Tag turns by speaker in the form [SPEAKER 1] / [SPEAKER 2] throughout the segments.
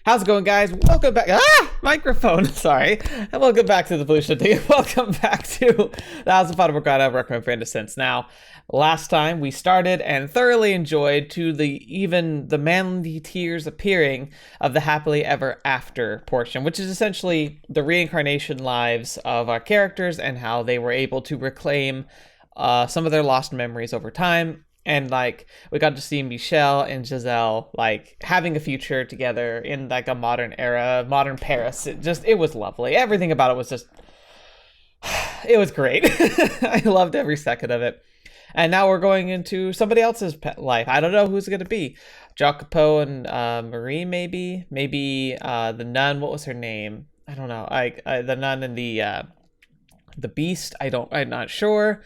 [SPEAKER 1] How's it going, guys? Welcome back. Microphone. Sorry. And welcome back to the TheBlueShifting. Welcome back to the House of Fata Morgana Requiem for Innocence. Now, last time we started and thoroughly enjoyed to the manly tears appearing of the happily ever after portion, which is essentially the reincarnation lives of our characters and how they were able to reclaim some of their lost memories over time. And like we got to see Michelle and Giselle like having a future together in like a modern era, modern Paris. It was lovely. Everything about it was just it was great. I loved every second of it. And now we're going into somebody else's life. I don't know who's it going to be. Jacopo and Marie, maybe the nun. What was her name? I don't know. The nun and the beast. I'm not sure.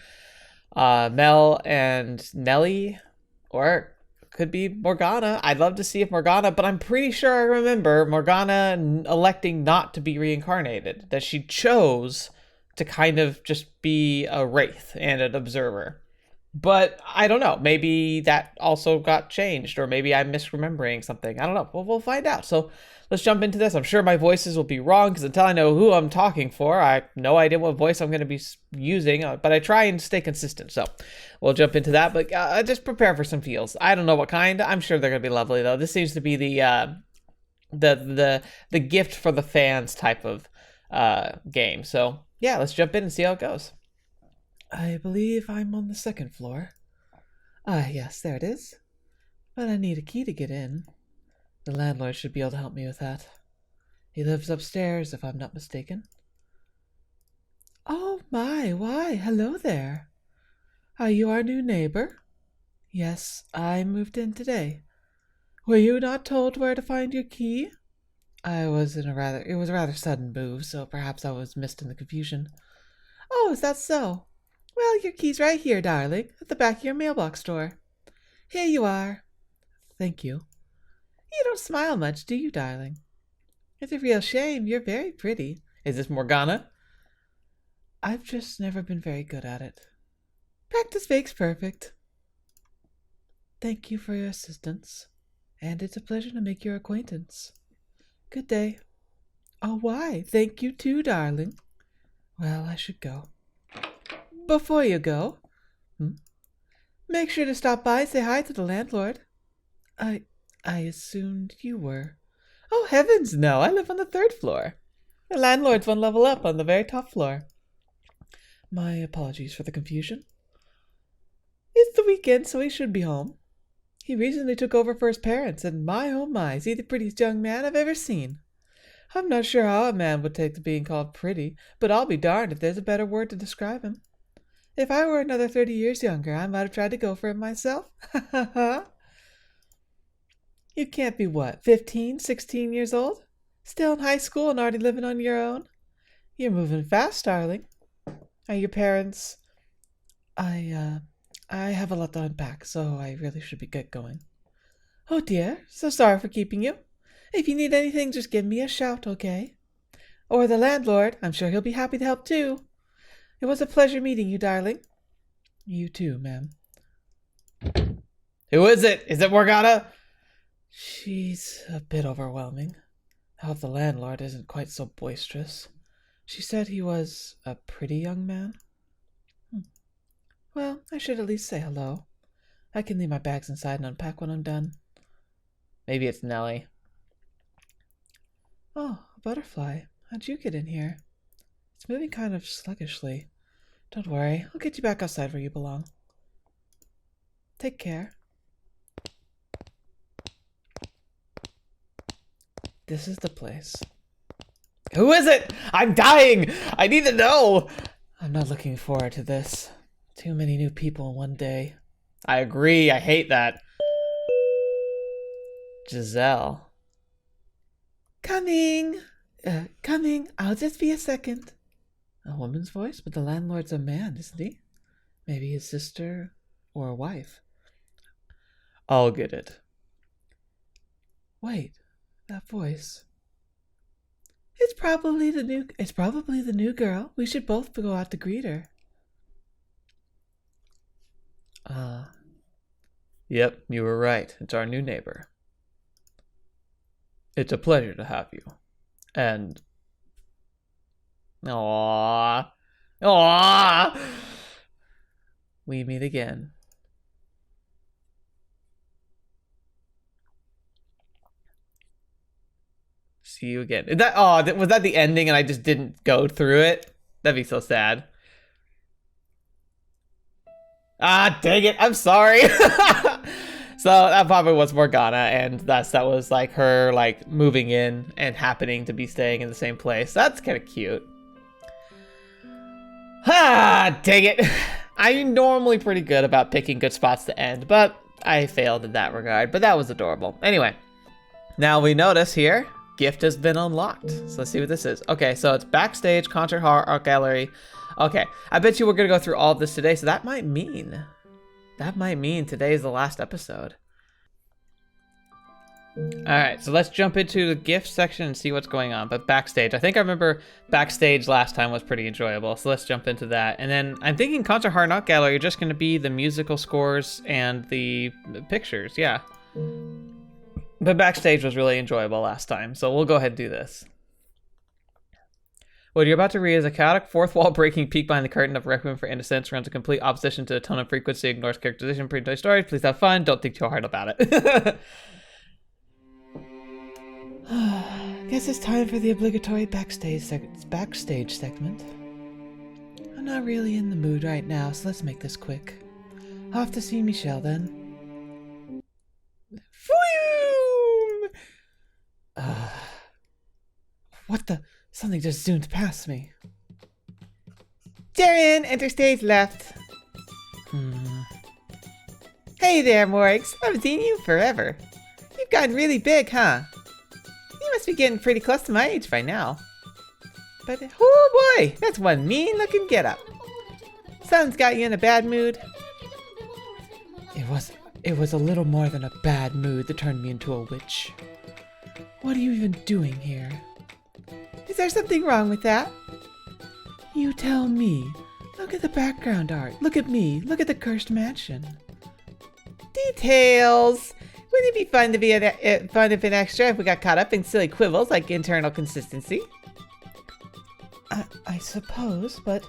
[SPEAKER 1] Mel and Nellie, or could be Morgana. I'd love to see if Morgana, but I'm pretty sure I remember Morgana electing not to be reincarnated, that she chose to kind of just be a wraith and an observer. But I don't know, maybe that also got changed, or maybe I'm misremembering something. I don't know. We'll find out. So let's jump into this. I'm sure my voices will be wrong because until I know who I'm talking for, I have no idea what voice I'm going to be using, but I try and stay consistent. So we'll jump into that, but just prepare for some feels. I don't know what kind. I'm sure they're going to be lovely, though. This seems to be the gift for the fans type of game. So yeah, let's jump in and see how it goes. I believe I'm on the second floor. Ah, yes, there it is. But I need a key to get in. The landlord should be able to help me with that. He lives upstairs, if I'm not mistaken. Oh my, why, hello there. Are you our new neighbor? Yes, I moved in today. Were you not told where to find your key? It was a rather sudden move, so perhaps I was missed in the confusion. Oh, is that so? Well, your key's right here, darling, at the back of your mailbox door. Here you are. Thank you. You don't smile much, do you, darling? It's a real shame. You're very pretty. Is this Morgana? I've just never been very good at it. Practice makes perfect. Thank you for your assistance, and it's a pleasure to make your acquaintance. Good day. Oh, why? Thank you too, darling. Well, I should go. Before you go, make sure to stop by and say hi to the landlord. I assumed you were. Oh, heavens, no. I live on the third floor. The landlord's one level up on the very top floor. My apologies for the confusion. It's the weekend, so he should be home. He recently took over for his parents, and my oh my, is he the prettiest young man I've ever seen. I'm not sure how a man would take to being called pretty, but I'll be darned if there's a better word to describe him. If I were another 30 years younger, I might have tried to go for him myself. Ha ha ha. You can't be what, 15, 16 years old? Still in high school and already living on your own? You're moving fast, darling. Are your parents... I have a lot to unpack, so I really should get going. Oh dear, so sorry for keeping you. If you need anything, just give me a shout, okay? Or the landlord. I'm sure he'll be happy to help too. It was a pleasure meeting you, darling. You too, ma'am. Who is it? Is it Morgana? She's a bit overwhelming. I hope the landlord isn't quite so boisterous. She said he was a pretty young man. Well, I should at least say hello. I can leave my bags inside and unpack when I'm done. Maybe it's Nellie. Oh, a butterfly. How'd you get in here? It's moving kind of sluggishly. Don't worry, I'll get you back outside where you belong. Take care. This is the place. Who is it? I'm dying! I need to know! I'm not looking forward to this. Too many new people in one day. I agree, I hate that. Giselle. Coming! Coming. I'll just be a second. A woman's voice? But the landlord's a man, isn't he? Maybe his sister or a wife. I'll get it. Wait, that voice. It's probably the new girl. We should both go out to greet her. Yep, you were right. It's our new neighbor.
[SPEAKER 2] It's a pleasure to have you. And... Aww. Aww! We meet again. See you again. Is that, oh, was that the ending and I just didn't go through it? That'd be so sad. Ah, dang it. I'm sorry. So that probably was Morgana, and that was like her like moving in and happening to be staying in the same place. That's kind of cute. Ah, dang it. I'm normally pretty good about picking good spots to end, but I failed in that regard. But that was adorable. Anyway, now we notice here, gift has been unlocked. So let's see what this is. Okay, so it's Backstage, Concert Hall, Art Gallery. Okay, I bet you we're gonna go through all of this today, so that might mean today is the last episode. Alright, so let's jump into the gift section and see what's going on. But Backstage, I think I remember Backstage last time was pretty enjoyable, so let's jump into that. And then I'm thinking Concert Hall, Art Gallery are just gonna be the musical scores and the pictures, yeah. But Backstage was really enjoyable last time, so we'll go ahead and do this. What you're about to read is a chaotic fourth wall breaking peek behind the curtain of Requiem for Innocence, runs a complete opposition to the tone and frequency, ignores characterization, pre-toy stories. Please have fun, don't think too hard about it.
[SPEAKER 1] Guess it's time for the obligatory backstage segment. I'm not really in the mood right now, so let's make this quick. I'll have to see Michelle then. What the? Something just zoomed past me.
[SPEAKER 3] Darren, enter stage left. Hey there, Morgs. I haven't seen you forever. You've gotten really big, huh? You must be getting pretty close to my age by now. But, oh boy, that's one mean-looking getup. Something's got you in a bad mood.
[SPEAKER 1] It was a little more than a bad mood that turned me into a witch. What are you even doing here?
[SPEAKER 3] Is there something wrong with that?
[SPEAKER 1] You tell me. Look at the background art. Look at me. Look at the cursed mansion.
[SPEAKER 3] Details. Wouldn't it be fun to be fun if an extra if we got caught up in silly quibbles like internal consistency?
[SPEAKER 1] I suppose, but...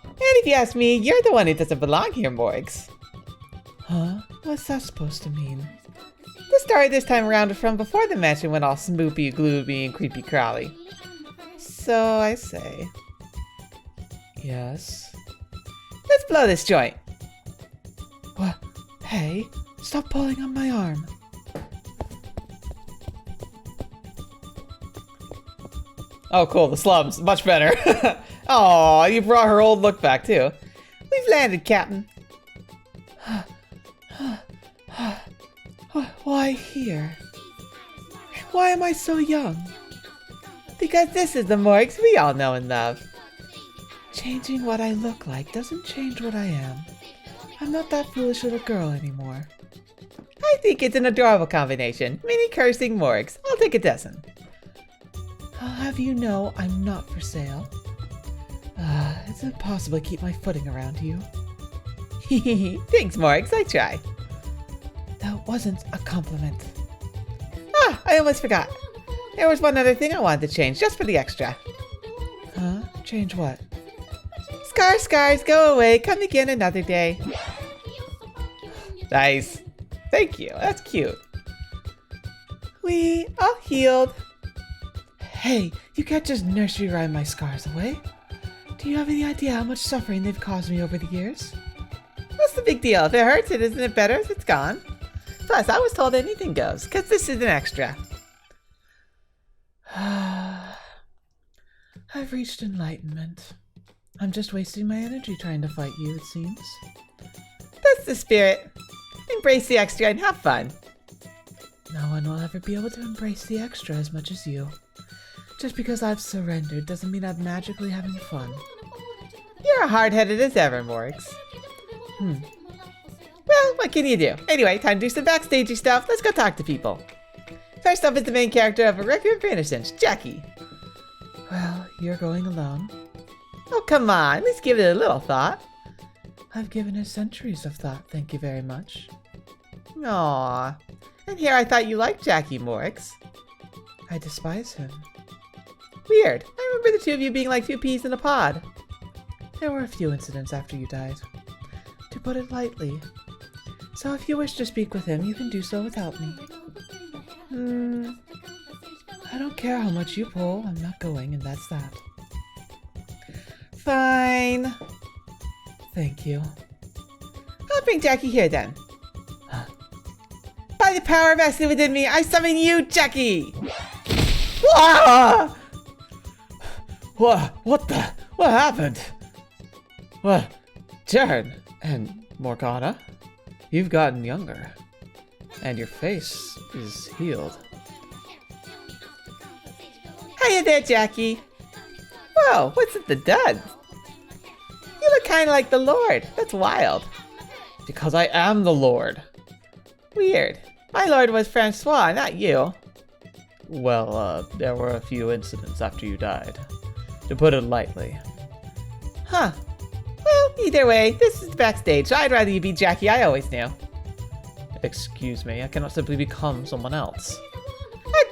[SPEAKER 3] And if you ask me, you're the one who doesn't belong here, Morgs.
[SPEAKER 1] Huh? What's that supposed to mean?
[SPEAKER 3] The story this time around is from before the mansion went all smoopy, gloomy, and creepy crawly. So I say.
[SPEAKER 1] Yes?
[SPEAKER 3] Let's blow this joint.
[SPEAKER 1] What? Hey, stop pulling on my arm.
[SPEAKER 2] Oh, cool, the slums. Much better. Oh, you brought her old look back, too.
[SPEAKER 3] We've landed, Captain.
[SPEAKER 1] Why here? Why am I so young?
[SPEAKER 3] Because this is the Morgs we all know and love.
[SPEAKER 1] Changing what I look like doesn't change what I am. I'm not that foolish of a girl anymore.
[SPEAKER 3] I think it's an adorable combination. Mini cursing Morgs. I'll take a dozen.
[SPEAKER 1] I'll have you know I'm not for sale. It's impossible to keep my footing around you.
[SPEAKER 3] Thanks, Morgs. I try.
[SPEAKER 1] That wasn't a compliment.
[SPEAKER 3] Ah, I almost forgot. There was one other thing I wanted to change, just for the extra.
[SPEAKER 1] Huh? Change what?
[SPEAKER 3] Scars, go away. Come again another day.
[SPEAKER 2] Nice. Thank you. That's cute.
[SPEAKER 3] We all healed.
[SPEAKER 1] Hey, you can't just nursery rhyme my scars away. Do you have any idea how much suffering they've caused me over the years?
[SPEAKER 3] What's the big deal? If it hurts, isn't it better if it's gone? Plus, I was told anything goes, because this is an extra.
[SPEAKER 1] I've reached enlightenment. I'm just wasting my energy trying to fight you, it seems.
[SPEAKER 3] That's the spirit. Embrace the extra and have fun.
[SPEAKER 1] No one will ever be able to embrace the extra as much as you. Just because I've surrendered doesn't mean I'm magically having fun.
[SPEAKER 3] You're hard-headed as ever, Morgs. Well, what can you do? Anyway, time to do some backstagey stuff. Let's go talk to people. First up is the main character of Requiem for Innocence, Jackie.
[SPEAKER 1] Well, you're going alone.
[SPEAKER 3] Oh, come on. At least give it a little thought.
[SPEAKER 1] I've given it centuries of thought, thank you very much.
[SPEAKER 3] Aww. And here I thought you liked Jackie, Morgs.
[SPEAKER 1] I despise him.
[SPEAKER 3] Weird. I remember the two of you being like two peas in a pod.
[SPEAKER 1] There were a few incidents after you died, to put it lightly. So if you wish to speak with him, you can do so without me. I don't care how much you pull, I'm not going, and that's that.
[SPEAKER 3] Fine.
[SPEAKER 1] Thank you.
[SPEAKER 3] I'll bring Jackie here then. By the power vested within me, I summon you, Jackie! Ah!
[SPEAKER 2] What happened? What? Jaren and Morgana? You've gotten younger. And your face is healed.
[SPEAKER 3] Hiya there, Jackie. Whoa, what's with the duds? You look kind of like the Lord. That's wild.
[SPEAKER 2] Because I am the Lord.
[SPEAKER 3] Weird. My Lord was Francois, not you.
[SPEAKER 2] Well, there were a few incidents after you died. To put it lightly.
[SPEAKER 3] Huh. Well, either way, this is Backstage, so I'd rather you be Jackie, I always knew.
[SPEAKER 2] Excuse me, I cannot simply become someone else.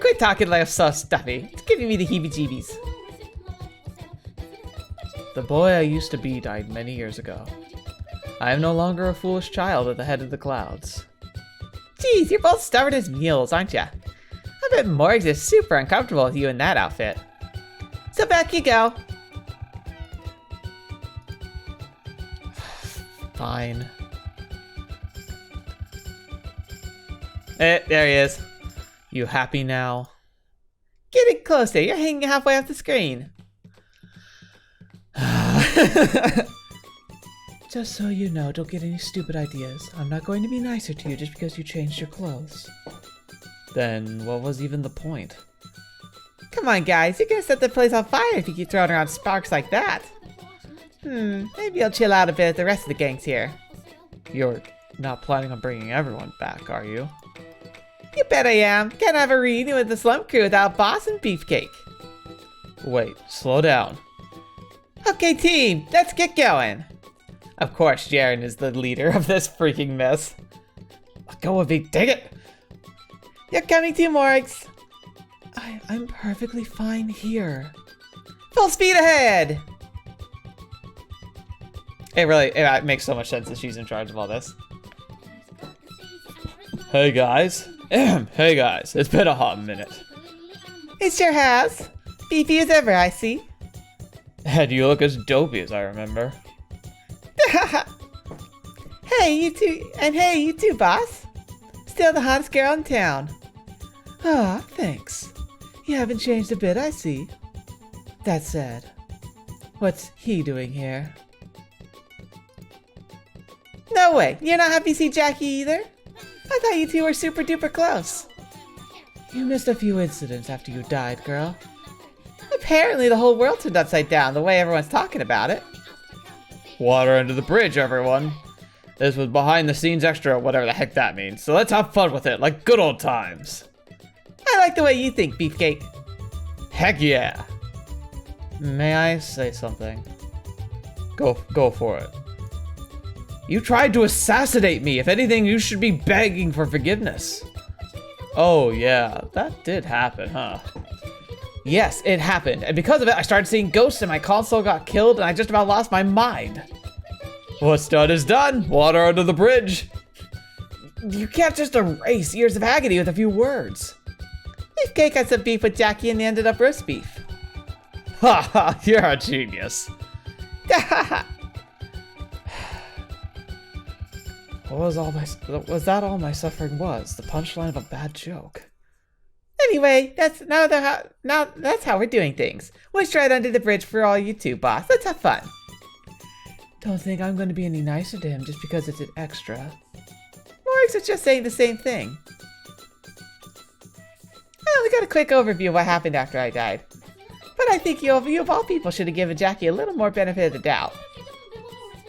[SPEAKER 3] Quit talking like so stuffy. It's giving me the heebie-jeebies.
[SPEAKER 2] The boy I used to be died many years ago. I am no longer a foolish child at the head of the clouds.
[SPEAKER 3] Geez, you're both stubborn as mules, aren't ya? I bet Morgs is super uncomfortable with you in that outfit. So back you go.
[SPEAKER 2] Fine. There he is. You happy now?
[SPEAKER 3] Get it closer, you're hanging halfway off the screen.
[SPEAKER 1] Just so you know, don't get any stupid ideas. I'm not going to be nicer to you just because you changed your clothes.
[SPEAKER 2] Then what was even the point?
[SPEAKER 3] Come on, guys, you're gonna set the place on fire if you keep throwing around sparks like that. Maybe I'll chill out a bit at the rest of the gang's here.
[SPEAKER 2] You're not planning on bringing everyone back, are you?
[SPEAKER 3] You bet I am. Can't have a reunion with the Slump Crew without Boss and Beefcake.
[SPEAKER 2] Wait, slow down.
[SPEAKER 3] Okay, team, let's get going. Of course, Jaren is the leader of this freaking mess.
[SPEAKER 2] Let go of me, dang it!
[SPEAKER 3] You're coming too, Morgs.
[SPEAKER 1] I'm perfectly fine here.
[SPEAKER 3] Full speed ahead!
[SPEAKER 2] It makes so much sense that she's in charge of all this. Hey guys. Hey guys, it's been a hot minute.
[SPEAKER 3] It sure has. Beefy as ever, I see.
[SPEAKER 2] And you look as dopey as I remember.
[SPEAKER 3] Hey, you two, and hey, you too, boss. Still the hottest girl in town.
[SPEAKER 1] Ah, thanks. You haven't changed a bit, I see. That said, what's he doing here?
[SPEAKER 3] No way, you're not happy to see Jackie either? I thought you two were super duper close.
[SPEAKER 1] You missed a few incidents after you died, girl.
[SPEAKER 3] Apparently the whole world turned upside down the way everyone's talking about it.
[SPEAKER 2] Water under the bridge, everyone. This was behind the scenes extra, whatever the heck that means. So let's have fun with it, like good old times.
[SPEAKER 3] I like the way you think, Beefcake.
[SPEAKER 2] Heck yeah. May I say something? Go for it. You tried to assassinate me. If anything, you should be begging for forgiveness. Oh yeah, that did happen, huh? Yes, it happened. And because of it, I started seeing ghosts and my console got killed and I just about lost my mind. What's done is done. Water under the bridge. You can't just erase years of agony with a few words.
[SPEAKER 3] Beefcake had some beef with Jackie and they ended up roast beef.
[SPEAKER 2] Ha ha, you're a genius. Was that all my suffering was? The punchline of a bad joke.
[SPEAKER 3] Anyway, that's how we're doing things. We're straight under the bridge for all you two, boss. Let's have fun.
[SPEAKER 1] Don't think I'm going to be any nicer to him just because it's an extra.
[SPEAKER 3] Morgs was just saying the same thing. I only got a quick overview of what happened after I died. But I think you of all people should have given Jackie a little more benefit of the doubt.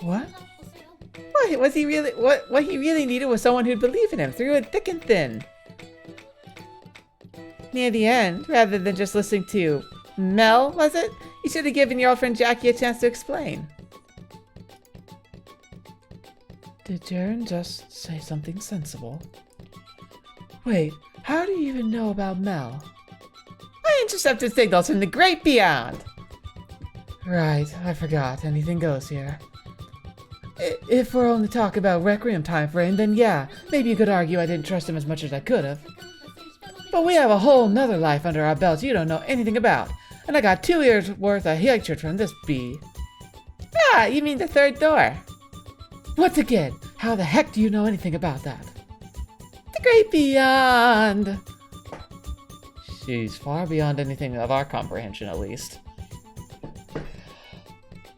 [SPEAKER 1] What?
[SPEAKER 3] What he really needed was someone who'd believe in him through it thick and thin. Near the end, rather than just listening to Mel, was it? You should have given your old friend Jackie a chance to explain.
[SPEAKER 1] Did Jaren just say something sensible? Wait, how do you even know about Mel?
[SPEAKER 3] Intercepted signals from the great beyond.
[SPEAKER 1] Right, I forgot. Anything goes here. If we're only talking about Requiem time frame, then yeah, maybe you could argue I didn't trust him as much as I could have. But we have a whole nother life under our belts you don't know anything about, and I got 2 years worth of hatred from this bee.
[SPEAKER 3] Ah, you mean the third door?
[SPEAKER 1] Once again, how the heck do you know anything about that?
[SPEAKER 3] The great beyond.
[SPEAKER 2] She's far beyond anything of our comprehension, at least.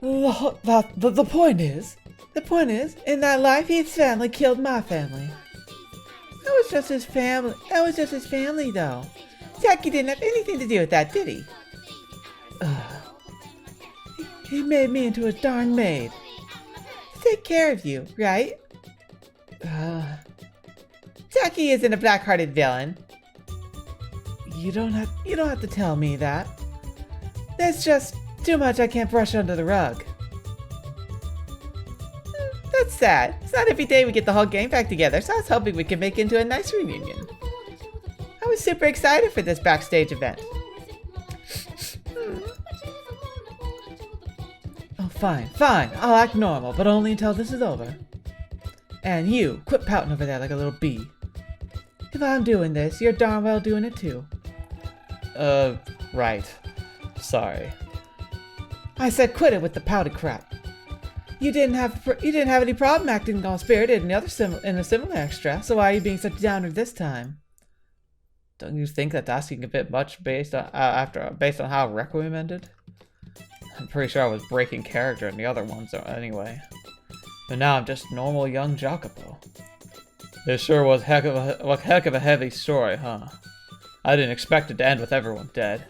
[SPEAKER 1] The point is, in that life, his family killed my family. That was just his family, though.
[SPEAKER 3] Jackie didn't have anything to do with that, did he?
[SPEAKER 1] He made me into a darn maid.
[SPEAKER 3] To take care of you, right? Jackie isn't a black-hearted villain.
[SPEAKER 1] You don't have to tell me that. There's just too much I can't brush under the rug.
[SPEAKER 3] That's sad. It's not every day we get the whole gang back together, so I was hoping we could make it into a nice reunion. I was super excited for this backstage event.
[SPEAKER 1] Oh, fine. I'll act normal, but only until this is over. And you, quit pouting over there like a little bee. If I'm doing this, you're darn well doing it too.
[SPEAKER 2] Right. Sorry.
[SPEAKER 1] I said quit it with the pouty crap. You didn't have any problem acting all spirited in a similar extra, so why are you being such a downer this time?
[SPEAKER 2] Don't you think that's asking a bit much based on how Requiem ended? I'm pretty sure I was breaking character in the other ones anyway. But now I'm just normal young Jacopo. This sure was heck of a heavy story, huh? I didn't expect it to end with everyone dead.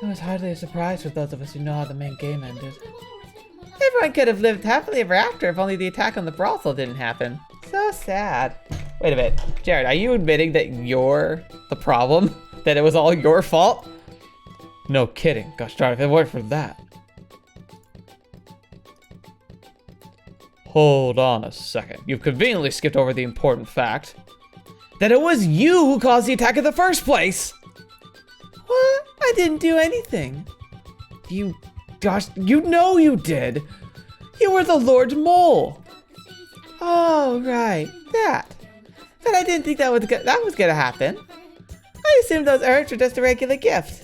[SPEAKER 1] It was hardly a surprise for those of us who know how the main game ended.
[SPEAKER 3] Everyone could have lived happily ever after if only the attack on the brothel didn't happen. So sad.
[SPEAKER 2] Wait a minute. Jared, are you admitting that you're the problem? That it was all your fault? No kidding. Gosh darn, if it weren't for that. Hold on a second. You've conveniently skipped over the important fact that it was you who caused the attack in the first place!
[SPEAKER 1] What? I didn't do anything.
[SPEAKER 2] Gosh, you know you did! You were the Lord Mole!
[SPEAKER 1] Oh, right. That.
[SPEAKER 3] But I didn't think that was gonna happen. I assumed those herbs were just a regular gift.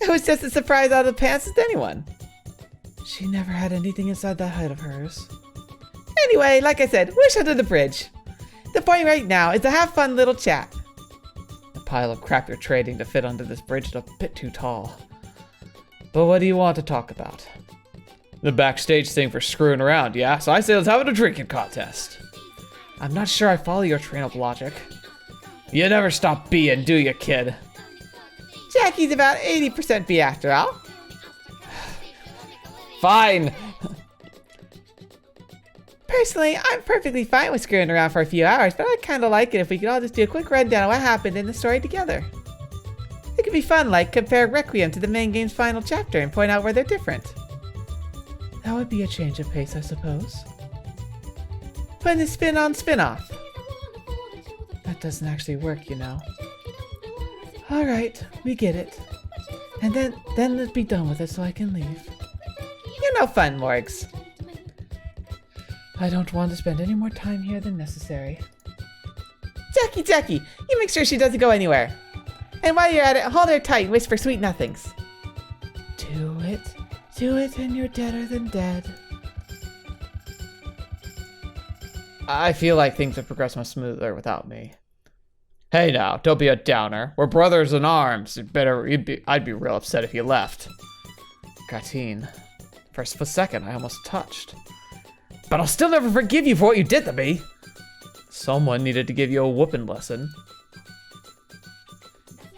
[SPEAKER 3] It was just a surprise out of the pants as anyone.
[SPEAKER 1] She never had anything inside that head of hers.
[SPEAKER 3] Anyway, like I said, wish under the bridge. The point right now is to have fun little chat.
[SPEAKER 2] The pile of crap you're trading to fit under this bridge is a bit too tall. But what do you want to talk about? The backstage thing for screwing around, yeah? So I say let's have a drinking contest. I'm not sure I follow your train of logic. You never stop being, do you, kid?
[SPEAKER 3] Jackie's about 80% B after all.
[SPEAKER 2] Fine.
[SPEAKER 3] Personally, I'm perfectly fine with screwing around for a few hours, but I'd kind of like it if we could all just do a quick rundown of what happened in the story together. It could be fun, like compare Requiem to the main game's final chapter and point out where they're different.
[SPEAKER 1] That would be a change of pace, I suppose.
[SPEAKER 3] Putting a spin on spin-off.
[SPEAKER 1] That doesn't actually work, you know. Alright, we get it. And then let's be done with it so I can leave.
[SPEAKER 3] You're no fun, Morgs.
[SPEAKER 1] I don't want to spend any more time here than necessary.
[SPEAKER 3] Jackie, you make sure she doesn't go anywhere. And while you're at it, hold her tight and whisper sweet nothings.
[SPEAKER 1] Do it, and you're deader than dead.
[SPEAKER 2] I feel like things would progress much smoother without me. Hey now, don't be a downer. We're brothers in arms. I'd be real upset if you left. Gatine. For a split second, I almost touched. But I'll still never forgive you for what you did to me. Someone needed to give you a whooping lesson.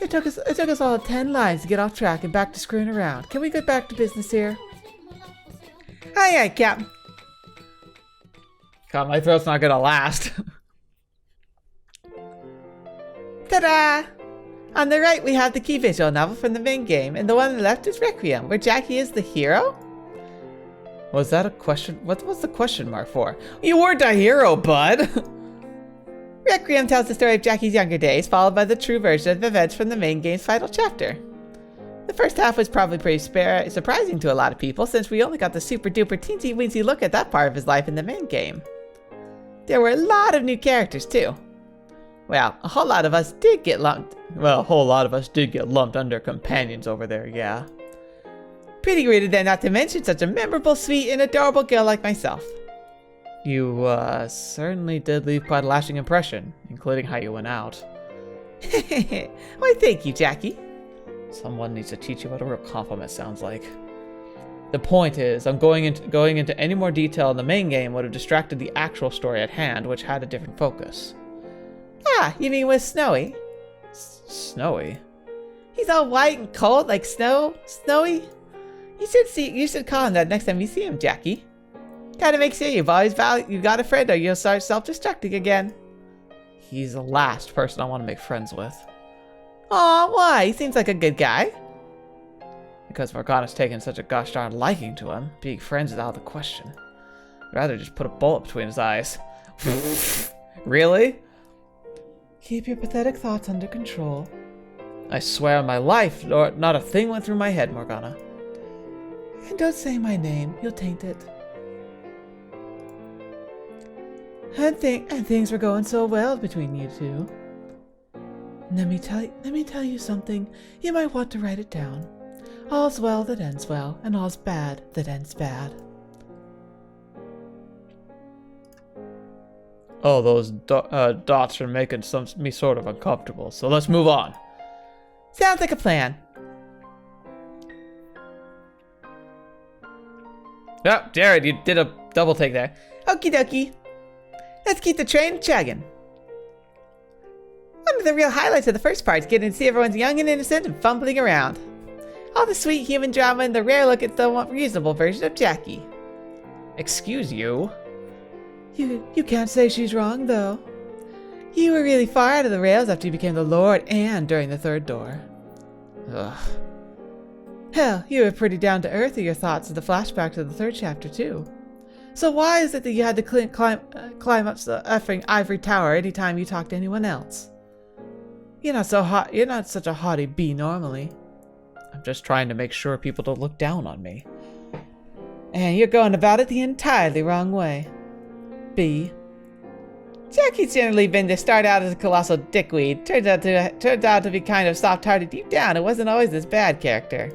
[SPEAKER 1] It took us all 10 lives to get off track and back to screwing around. Can we get back to business here?
[SPEAKER 3] Aye, Captain.
[SPEAKER 2] God, my throat's not gonna last.
[SPEAKER 3] Ta-da! On the right, we have the key visual novel from the main game, and the one on the left is Requiem, where Jackie is the hero?
[SPEAKER 2] Was that a question? What was the question mark for? You weren't a hero, bud!
[SPEAKER 3] Requiem tells the story of Jackie's younger days, followed by the true version of events from the main game's final chapter. The first half was probably pretty surprising to a lot of people, since we only got the super duper teensy weensy look at that part of his life in the main game. There were a lot of new characters too. Well, a whole lot of us did get lumped under companions over there, yeah. Pretty rooted then, not to mention such a memorable, sweet, and adorable girl like myself.
[SPEAKER 2] You, certainly did leave quite a lasting impression, including how you went out.
[SPEAKER 3] Why, thank you, Jackie.
[SPEAKER 2] Someone needs to teach you what a real compliment sounds like. The point is, going into any more detail in the main game would have distracted the actual story at hand, which had a different focus.
[SPEAKER 3] Ah, you mean with Snowy?
[SPEAKER 2] Snowy?
[SPEAKER 3] He's all white and cold like snow. Snowy? You should call him that next time you see him, Jackie. Gotta make sure you got a friend or you'll start self-destructing again.
[SPEAKER 2] He's the last person I want to make friends with.
[SPEAKER 3] Aw, why? He seems like a good guy.
[SPEAKER 2] Because Morgana's taken such a gosh darn liking to him, being friends is out of the question. I'd rather just put a bullet between his eyes. Really?
[SPEAKER 1] Keep your pathetic thoughts under control.
[SPEAKER 2] I swear on my life, Lord, not a thing went through my head, Morgana.
[SPEAKER 1] And don't say my name, you'll taint it. And things were going so well between you two. Let me tell you something. You might want to write it down. All's well that ends well, and all's bad that ends bad.
[SPEAKER 2] Oh, those dots are making me sort of uncomfortable, so let's move on.
[SPEAKER 3] Sounds like a plan.
[SPEAKER 2] Oh, Jared, you did a double take there.
[SPEAKER 3] Okie dokie. Let's keep the train chugging. One of the real highlights of the first part is getting to see everyone's young and innocent and fumbling around. All the sweet human drama and the rare look at the reasonable version of Jackie.
[SPEAKER 2] Excuse you?
[SPEAKER 1] You can't say she's wrong, though.
[SPEAKER 3] You were really far out of the rails after you became the Lord and during the third door.
[SPEAKER 2] Ugh.
[SPEAKER 1] Hell, you were pretty down to earth in your thoughts of the flashback to the third chapter, too. So why is it that you had to climb up the effing ivory tower anytime you talk to anyone else? You're not such a haughty bee normally.
[SPEAKER 2] I'm just trying to make sure people don't look down on me.
[SPEAKER 3] And you're going about it the entirely wrong way. B. Jackie's generally been to start out as a colossal dickweed. Turns out to be kind of soft-hearted deep down. It wasn't always this bad character.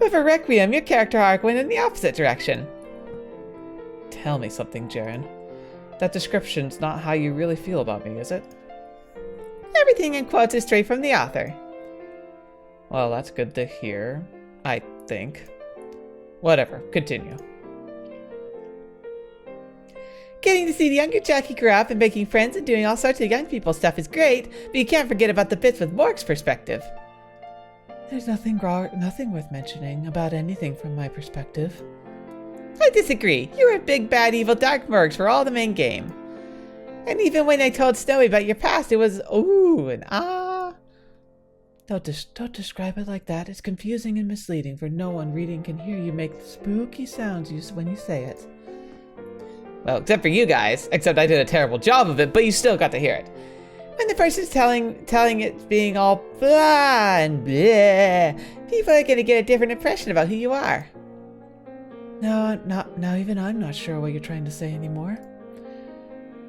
[SPEAKER 3] But for Requiem, your character arc went in the opposite direction.
[SPEAKER 2] Tell me something, Jaren. That description's not how you really feel about me, is it?
[SPEAKER 3] Everything in quotes is straight from the author.
[SPEAKER 2] Well, that's good to hear, I think. Whatever, continue.
[SPEAKER 3] Getting to see the younger Jackie grow up and making friends and doing all sorts of young people stuff is great, but you can't forget about the bits with Morg's perspective.
[SPEAKER 1] There's nothing worth mentioning about anything from my perspective.
[SPEAKER 3] I disagree. You were a big, bad, evil dark Morgs for all the main game. And even when I told Snowy about your past, it was ooh and ah.
[SPEAKER 1] Don't describe it like that. It's confusing and misleading, for no one reading can hear you make spooky sounds when you say it.
[SPEAKER 3] Well, except for you guys. Except I did a terrible job of it, but you still got to hear it. When the person's telling it being all blah and bleh, people are going to get a different impression about who you are.
[SPEAKER 1] No, now even I'm not sure what you're trying to say anymore.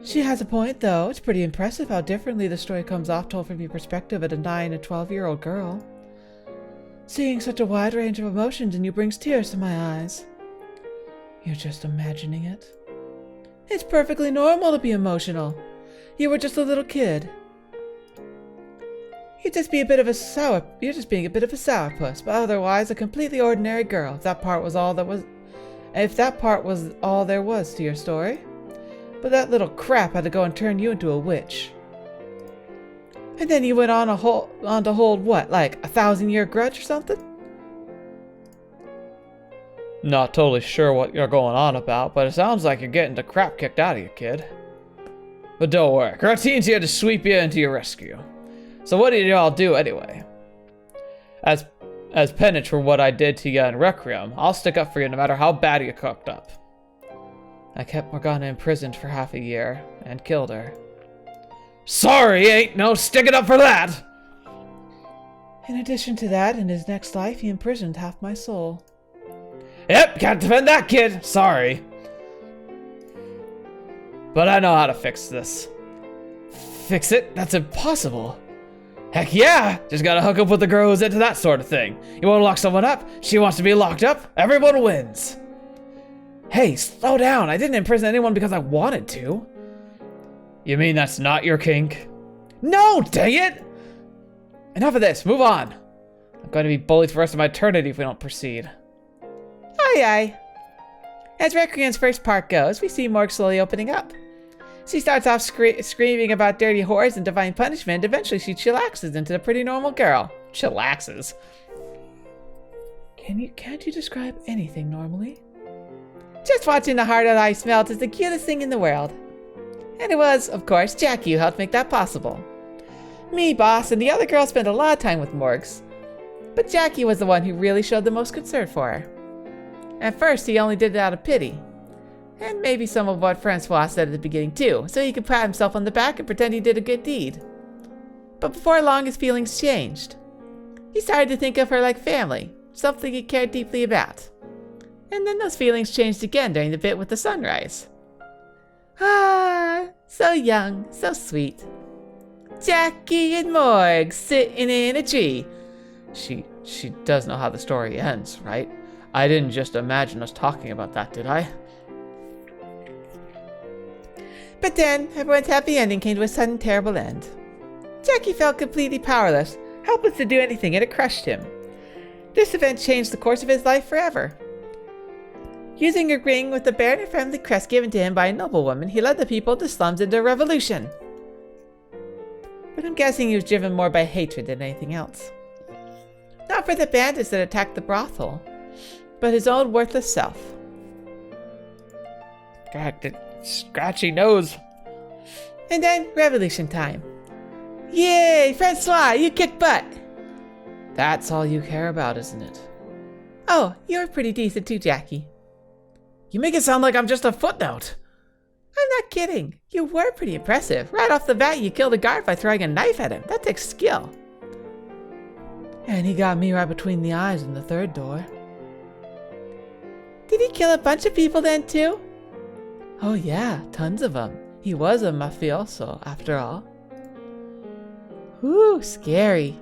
[SPEAKER 1] She has a point, though. It's pretty impressive how differently the story comes off told from your perspective at a 9 and 12-year-old girl. Seeing such a wide range of emotions in you brings tears to my eyes. You're just imagining it. It's perfectly normal to be emotional. You were just a little kid.
[SPEAKER 3] You're just being a bit of a sourpuss, but otherwise a completely ordinary girl. If that part was all there was to your story. But that little crap had to go and turn you into a witch. And then you went on to hold what, like 1,000-year grudge or something?
[SPEAKER 2] Not totally sure what you're going on about, but it sounds like you're getting the crap kicked out of you, kid. But don't worry, our team's here to sweep you into your rescue. So what did y'all do anyway? As penance for what I did to you in Requiem, I'll stick up for you no matter how bad you cooked up. I kept Morgana imprisoned for half a year and killed her. Sorry, ain't no sticking up for that.
[SPEAKER 1] In addition to that, in his next life, he imprisoned half my soul.
[SPEAKER 2] Yep, can't defend that kid. Sorry. But I know how to fix this. Fix it? That's impossible. Heck yeah! Just gotta hook up with the girl who's into that sort of thing. You wanna lock someone up? She wants to be locked up? Everyone wins. Hey, slow down. I didn't imprison anyone because I wanted to. You mean that's not your kink? No, dang it! Enough of this. Move on. I'm going to be bullied for the rest of my eternity if we don't proceed.
[SPEAKER 3] Aye, aye. As Requiem's first part goes, we see Morg slowly opening up. She starts off screaming about dirty whores and divine punishment. Eventually, she chillaxes into a pretty normal girl.
[SPEAKER 2] Chillaxes.
[SPEAKER 1] Can't you describe anything normally?
[SPEAKER 3] Just watching the heart of the ice melt is the cutest thing in the world. And it was, of course, Jackie who helped make that possible. Me, Boss, and the other girls spent a lot of time with Morgs, but Jackie was the one who really showed the most concern for her. At first, he only did it out of pity, and maybe some of what Francois said at the beginning too, so he could pat himself on the back and pretend he did a good deed. But before long, his feelings changed. He started to think of her like family, something he cared deeply about. And then those feelings changed again during the bit with the sunrise. Ah, so young, so sweet. Jackie and Morg sitting in a tree.
[SPEAKER 2] She does know how the story ends, right? I didn't just imagine us talking about that, did I?
[SPEAKER 3] But then, everyone's happy ending came to a sudden terrible end. Jackie felt completely powerless, helpless to do anything, and it crushed him. This event changed the course of his life forever. Using a ring with the bare and friendly crest given to him by a noblewoman, he led the people of the slums into a revolution. But I'm guessing he was driven more by hatred than anything else. Not for the bandits that attacked the brothel, but his own worthless self.
[SPEAKER 2] God, the scratchy nose.
[SPEAKER 3] And then, revolution time. Yay, Francois, you kick butt!
[SPEAKER 2] That's all you care about, isn't it?
[SPEAKER 3] Oh, you're pretty decent too, Jackie.
[SPEAKER 2] You make it sound like I'm just a footnote.
[SPEAKER 3] I'm not kidding. You were pretty impressive. Right off the bat, you killed a guard by throwing a knife at him. That takes skill.
[SPEAKER 1] And he got me right between the eyes in the third door.
[SPEAKER 3] Did he kill a bunch of people then too?
[SPEAKER 1] Oh yeah, tons of them. He was a mafioso, after all.
[SPEAKER 3] Ooh, scary.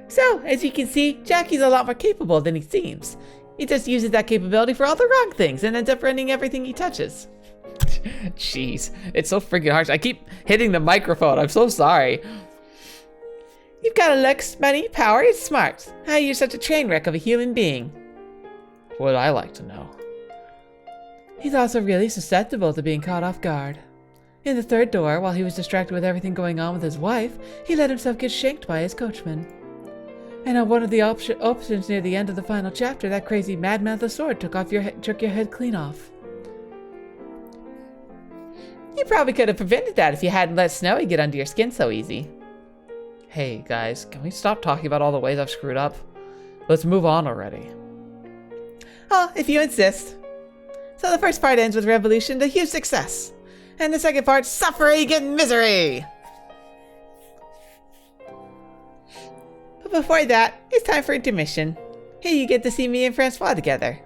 [SPEAKER 3] So, as you can see, Jackie's a lot more capable than he seems. He just uses that capability for all the wrong things and ends up ruining everything he touches.
[SPEAKER 2] Jeez, it's so freaking harsh. I keep hitting the microphone. I'm so sorry.
[SPEAKER 3] You've got looks, money, power, and smarts. How you're such a train wreck of a human being.
[SPEAKER 2] Would I like to know?
[SPEAKER 1] He's also really susceptible to being caught off guard. In the third door, while he was distracted with everything going on with his wife, he let himself get shanked by his coachman. And on one of the options near the end of the final chapter, that crazy madman with the sword took your head clean off.
[SPEAKER 3] You probably could have prevented that if you hadn't let Snowy get under your skin so easy.
[SPEAKER 2] Hey guys, can we stop talking about all the ways I've screwed up? Let's move on already.
[SPEAKER 3] Oh, if you insist. So the first part ends with revolution to huge success. And the second part, suffering and misery. But before that, it's time for intermission. Here you get to see me and Francois together.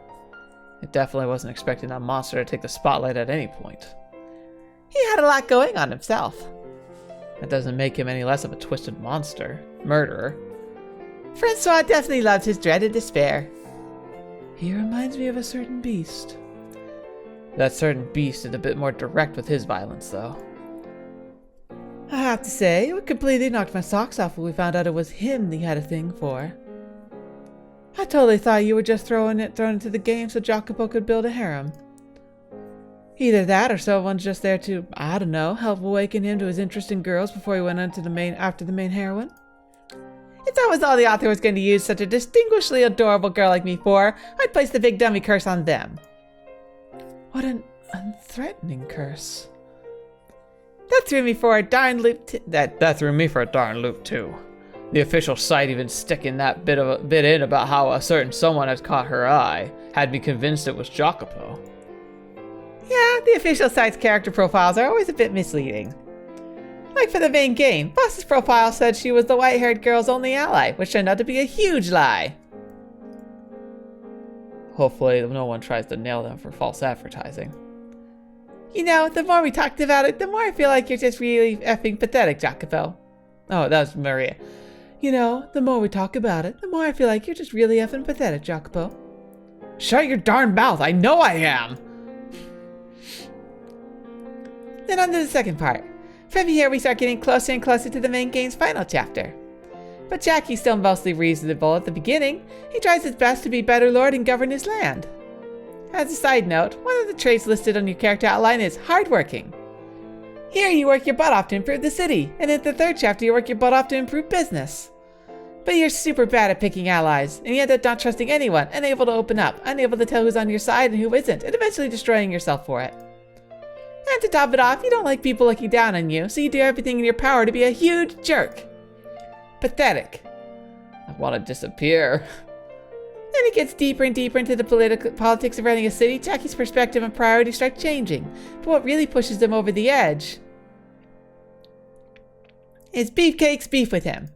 [SPEAKER 2] I definitely wasn't expecting that monster to take the spotlight at any point.
[SPEAKER 3] He had a lot going on himself.
[SPEAKER 2] That doesn't make him any less of a twisted monster. Murderer.
[SPEAKER 3] Francois definitely loves his dread and despair.
[SPEAKER 1] He reminds me of a certain beast.
[SPEAKER 2] That certain beast is a bit more direct with his violence, though.
[SPEAKER 1] I have to say, it completely knocked my socks off when we found out it was him he had a thing for. I totally thought you were just thrown into the game so Jacopo could build a harem. Either that or someone's just there to, I don't know, help awaken him to his interest in girls before he went after the main heroine.
[SPEAKER 3] If that was all the author was going to use such a distinguishedly adorable girl like me for, I'd place the big dummy curse on them.
[SPEAKER 1] What an unthreatening curse.
[SPEAKER 3] That threw me for a darn loop.
[SPEAKER 2] That threw me for a darn loop too. The official site even sticking that bit in about how a certain someone had caught her eye had me convinced it was Jacopo.
[SPEAKER 3] Yeah, the official site's character profiles are always a bit misleading. Like for the main game, Boss's profile said she was the white-haired girl's only ally, which turned out to be a huge lie.
[SPEAKER 2] Hopefully no one tries to nail them for false advertising.
[SPEAKER 3] You know, the more we talked about it, the more I feel like you're just really effing pathetic, Jacopo.
[SPEAKER 2] Oh, that was Maria.
[SPEAKER 1] You know, the more we talk about it, the more I feel like you're just really effing pathetic, Jacopo.
[SPEAKER 2] Shut your darn mouth, I know I am!
[SPEAKER 3] Then on to the second part. From here we start getting closer and closer to the main game's final chapter. But Jackie's still mostly reasonable at the beginning. He tries his best to be better lord and govern his land. As a side note, one of the traits listed on your character outline is hardworking. Here you work your butt off to improve the city, and in the third chapter you work your butt off to improve business. But you're super bad at picking allies, and you end up not trusting anyone, unable to open up, unable to tell who's on your side and who isn't, and eventually destroying yourself for it. And to top it off, you don't like people looking down on you, so you do everything in your power to be a huge jerk. Pathetic.
[SPEAKER 2] I want to disappear.
[SPEAKER 3] Then it gets deeper and deeper into the politics of running a city. Jackie's perspective and priorities start changing. But what really pushes him over the edge is Beefcake's beef with him.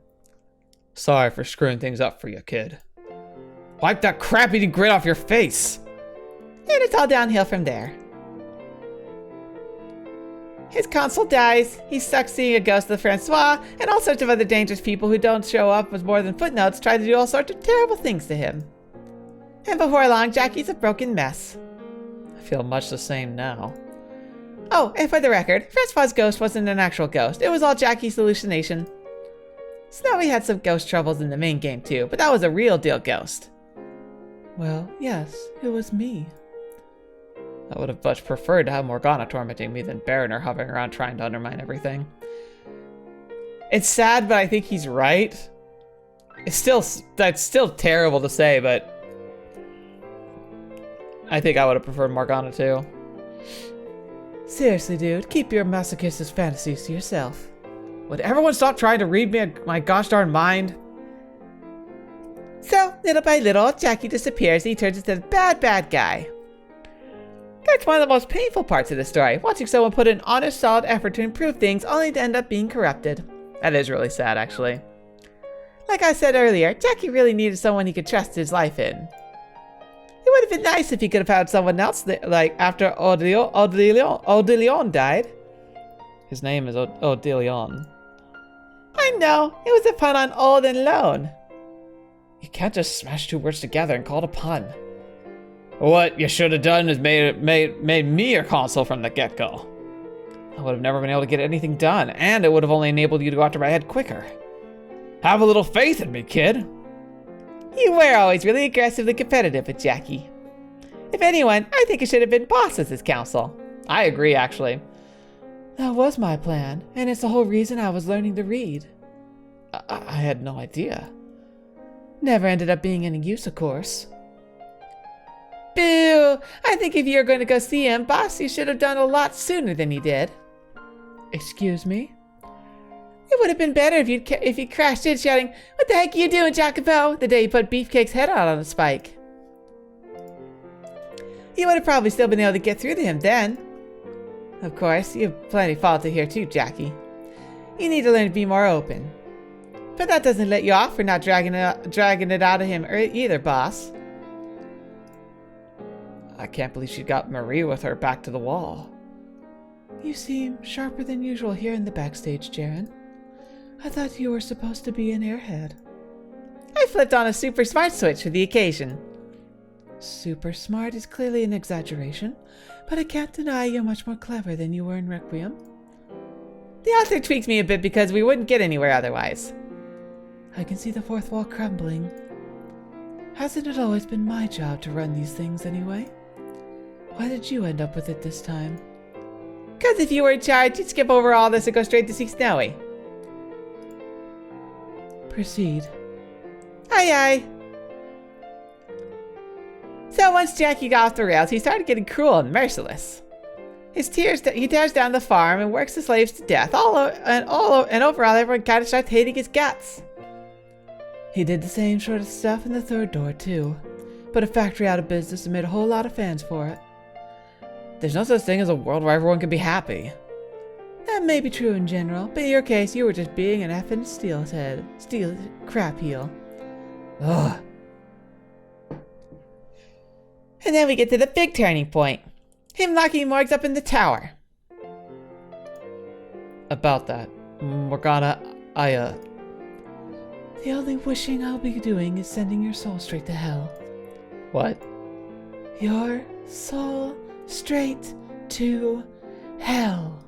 [SPEAKER 2] Sorry for screwing things up for you, kid. Wipe that crap-eating grin off your face!
[SPEAKER 3] And it's all downhill from there. His consul dies, he's stuck seeing a ghost of Francois, and all sorts of other dangerous people who don't show up with more than footnotes try to do all sorts of terrible things to him. And before long, Jackie's a broken mess.
[SPEAKER 2] I feel much the same now.
[SPEAKER 3] Oh, and for the record, Francois' ghost wasn't an actual ghost, it was all Jackie's hallucination. Snowy had some ghost troubles in the main game too, but that was a real deal ghost.
[SPEAKER 1] Well, yes, it was me.
[SPEAKER 2] I would have much preferred to have Morgana tormenting me than Baroner hovering around trying to undermine everything.
[SPEAKER 3] It's sad, but I think he's right.
[SPEAKER 2] That's still terrible to say, but I think I would have preferred Morgana too.
[SPEAKER 1] Seriously, dude, keep your masochist's fantasies to yourself.
[SPEAKER 2] Would everyone stop trying to read me my gosh darn mind?
[SPEAKER 3] So, little by little, Jackie disappears and he turns into the bad guy. That's one of the most painful parts of the story, watching someone put an honest, solid effort to improve things only to end up being corrupted.
[SPEAKER 2] That is really sad, actually.
[SPEAKER 3] Like I said earlier, Jackie really needed someone he could trust his life in. It would have been nice if he could have had someone else, like after Odilion died.
[SPEAKER 2] His name is Odilion.
[SPEAKER 3] I know, it was a pun on old and lone.
[SPEAKER 2] You can't just smash two words together and call it a pun. What you should have done is made me your consul from the get-go. I would have never been able to get anything done, and it would have only enabled you to go after my head quicker. Have a little faith in me, kid.
[SPEAKER 3] You were always really aggressively competitive with Jackie. If anyone, I think it should have been Boss as his counsel.
[SPEAKER 2] I agree, actually.
[SPEAKER 1] That was my plan, and it's the whole reason I was learning to read.
[SPEAKER 2] I had no idea.
[SPEAKER 1] Never ended up being any use, of course.
[SPEAKER 3] Boo! I think if you were going to go see him, Boss, you should have done a lot sooner than you did.
[SPEAKER 1] Excuse me?
[SPEAKER 3] It would have been better if you crashed in shouting, "What the heck are you doing, Jacopo?" the day you put Beefcake's head out on a spike. You would have probably still been able to get through to him then. Of course, you have plenty of fault here too, Jackie. You need to learn to be more open. But that doesn't let you off for not dragging it out of him either, Boss.
[SPEAKER 2] I can't believe she got Marie with her back to the wall.
[SPEAKER 1] You seem sharper than usual here in the backstage, Jaren. I thought you were supposed to be an airhead.
[SPEAKER 3] I flipped on a super smart switch for the occasion.
[SPEAKER 1] Super smart is clearly an exaggeration, but I can't deny you're much more clever than you were in Requiem.
[SPEAKER 3] The author tweaked me a bit because we wouldn't get anywhere otherwise.
[SPEAKER 1] I can see the fourth wall crumbling. Hasn't it always been my job to run these things anyway? Why did you end up with it this time?
[SPEAKER 3] Because if you were in charge, you'd skip over all this and go straight to see Snowy.
[SPEAKER 1] Proceed.
[SPEAKER 3] Aye, aye. So once Jackie got off the rails, he started getting cruel and merciless. He tears down the farm and works the slaves to death. And overall, everyone kind of starts hating his guts.
[SPEAKER 1] He did the same sort of stuff in the third door, too. Put a factory out of business and made a whole lot of fans for it.
[SPEAKER 2] There's no such thing as a world where everyone can be happy.
[SPEAKER 1] That may be true in general, but in your case, you were just being an effing steel crap heel.
[SPEAKER 2] Ugh.
[SPEAKER 3] And then we get to the big turning point. Him locking Morgs up in the tower.
[SPEAKER 2] About that, Morgana,
[SPEAKER 1] The only wishing I'll be doing is sending your soul straight to hell.
[SPEAKER 2] What?
[SPEAKER 1] Your soul straight to hell.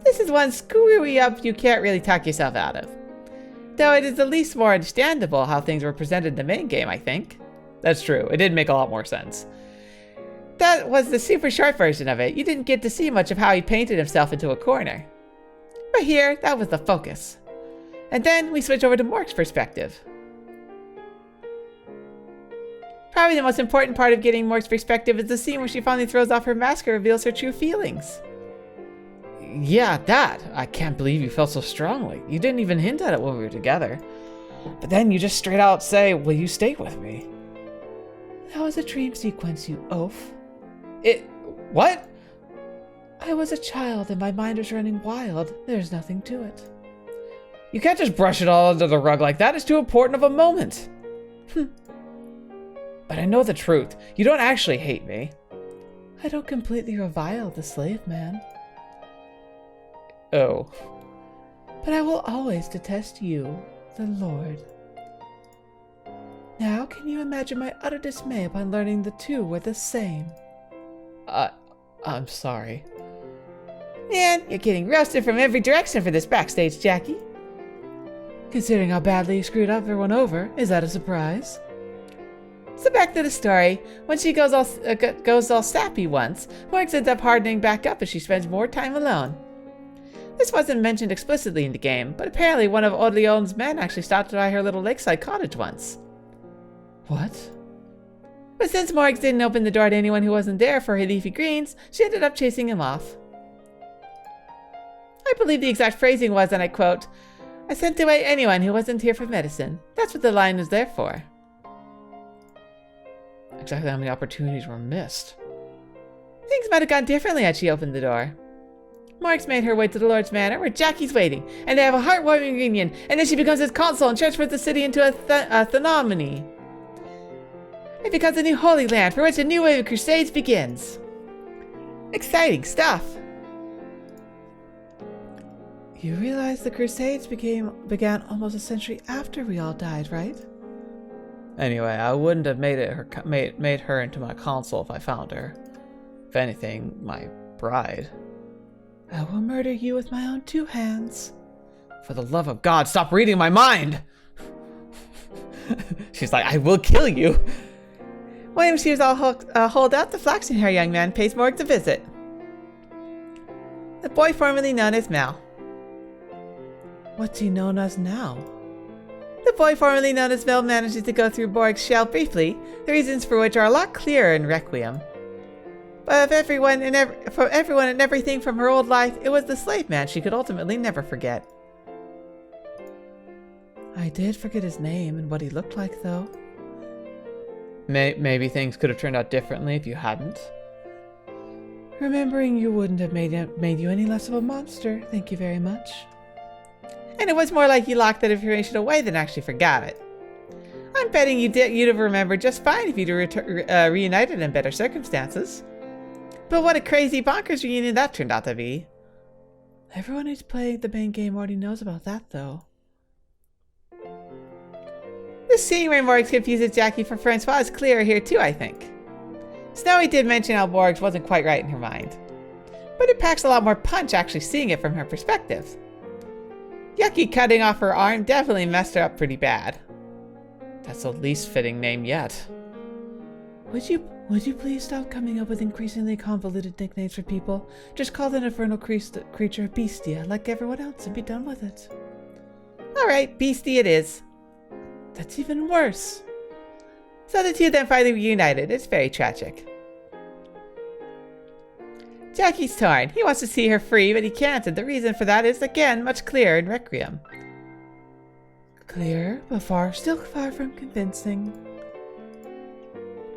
[SPEAKER 3] This is one screwy up you can't really talk yourself out of. Though it is at least more understandable how things were presented in the main game, I think.
[SPEAKER 2] That's true. It did make a lot more sense.
[SPEAKER 3] That was the super short version of it. You didn't get to see much of how he painted himself into a corner. But here, that was the focus. And then we switch over to Morg's perspective. Probably the most important part of getting Morg's perspective is the scene where she finally throws off her mask and reveals her true feelings.
[SPEAKER 2] Yeah, that. I can't believe you felt so strongly. You didn't even hint at it when we were together. But then you just straight out say, will you stay with me?
[SPEAKER 1] That was a dream sequence, you oaf.
[SPEAKER 2] What?
[SPEAKER 1] I was a child and my mind was running wild. There's nothing to it.
[SPEAKER 2] You can't just brush it all under the rug like that. It's too important of a moment. But I know the truth. You don't actually hate me.
[SPEAKER 1] I don't completely revile the slave man.
[SPEAKER 2] Oh.
[SPEAKER 1] But I will always detest you, the Lord. Now, can you imagine my utter dismay upon learning the two were the same?
[SPEAKER 2] I'm sorry.
[SPEAKER 3] Man, you're getting roasted from every direction for this backstage, Jackie.
[SPEAKER 1] Considering how badly you screwed everyone over, is that a surprise?
[SPEAKER 3] So back to the story. When she goes all sappy once, Morgs ends up hardening back up as she spends more time alone. This wasn't mentioned explicitly in the game, but apparently one of Odleon's men actually stopped by her little lakeside cottage once.
[SPEAKER 1] What?
[SPEAKER 3] But since Morgs didn't open the door to anyone who wasn't there for her leafy greens, she ended up chasing him off. I believe the exact phrasing was, and I quote, "I sent away anyone who wasn't here for medicine. That's what the line was there for."
[SPEAKER 2] Exactly how many opportunities were missed.
[SPEAKER 3] Things might have gone differently had she opened the door. Morgs made her way to the Lord's Manor, where Jackie's waiting, and they have a heartwarming reunion, and then she becomes his consul and transfers the city into a Thenomony. It becomes a new holy land for which a new wave of crusades begins. Exciting stuff.
[SPEAKER 1] You realize the crusades began almost a century after we all died, right?
[SPEAKER 2] Anyway, I wouldn't have made her into my consul if I found her. If anything, my bride.
[SPEAKER 1] I will murder you with my own two hands.
[SPEAKER 2] For the love of God, stop reading my mind! She's like, I will kill you!
[SPEAKER 3] When she was all holed out, the flaxen hair young man pays Morgs a visit. The boy formerly known as Mel.
[SPEAKER 1] What's he known as now?
[SPEAKER 3] The boy formerly known as Mel manages to go through Morg's shell briefly, the reasons for which are a lot clearer in Requiem. But of everyone and everything from her old life, it was the slave man she could ultimately never forget.
[SPEAKER 1] I did forget his name and what he looked like, though.
[SPEAKER 2] Maybe things could have turned out differently if you hadn't.
[SPEAKER 1] Remembering you wouldn't have made you any less of a monster, thank you very much.
[SPEAKER 3] And it was more like you locked that information away than actually forgot it. I'm betting you'd have remembered just fine if you'd reunited in better circumstances. But what a crazy bonkers reunion that turned out to be.
[SPEAKER 1] Everyone who's played the main game already knows about that, though.
[SPEAKER 3] The scene where Morgs confuses Jackie for Francois is clearer here too, I think. Snowy did mention how Morgs wasn't quite right in her mind. But it packs a lot more punch actually seeing it from her perspective. Yucky cutting off her arm definitely messed her up pretty bad.
[SPEAKER 2] That's the least fitting name yet.
[SPEAKER 1] Would you please stop coming up with increasingly convoluted nicknames for people? Just call the infernal creature Beastia like everyone else and be done with it.
[SPEAKER 3] Alright, Beastie it is.
[SPEAKER 1] That's even worse.
[SPEAKER 3] So the two then finally reunited. It's very tragic. Jackie's torn. He wants to see her free, but he can't, and the reason for that is, again, much clearer in Requiem.
[SPEAKER 1] Clear, but still far from convincing.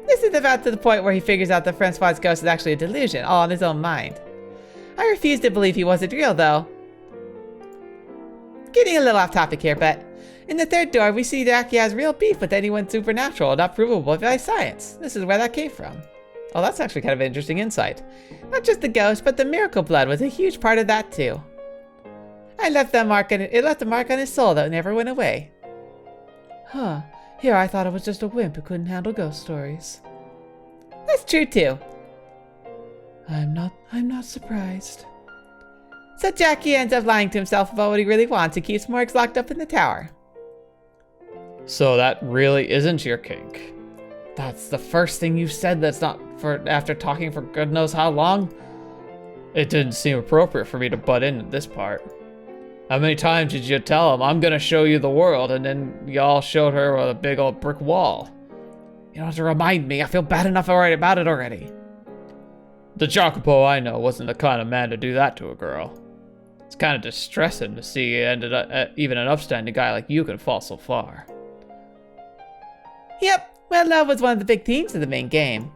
[SPEAKER 3] This is about to the point where he figures out that Francois' ghost is actually a delusion, all in his own mind. I refuse to believe he wasn't real, though. Getting a little off topic here, but in the third door, we see Jackie has real beef with anyone supernatural, not provable by science. This is where that came from. Oh, that's actually kind of an interesting insight. Not just the ghost, but the miracle blood was a huge part of that too. It left a mark on his soul that never went away.
[SPEAKER 1] Huh. Here I thought it was just a wimp who couldn't handle ghost stories.
[SPEAKER 3] That's true too.
[SPEAKER 1] I'm not surprised.
[SPEAKER 3] So Jackie ends up lying to himself about what he really wants and keeps Morgs locked up in the tower.
[SPEAKER 2] So that really isn't your kink. That's the first thing you've said that's not for after talking for God knows how long. It didn't seem appropriate for me to butt in at this part. How many times did you tell him, I'm gonna show you the world, and then y'all showed her with a big old brick wall? You don't have to remind me, I feel bad enough about it already. The Chocobo I know wasn't the kind of man to do that to a girl. It's kind of distressing to see even an upstanding guy like you can fall so far.
[SPEAKER 3] Yep, well, love was one of the big themes of the main game.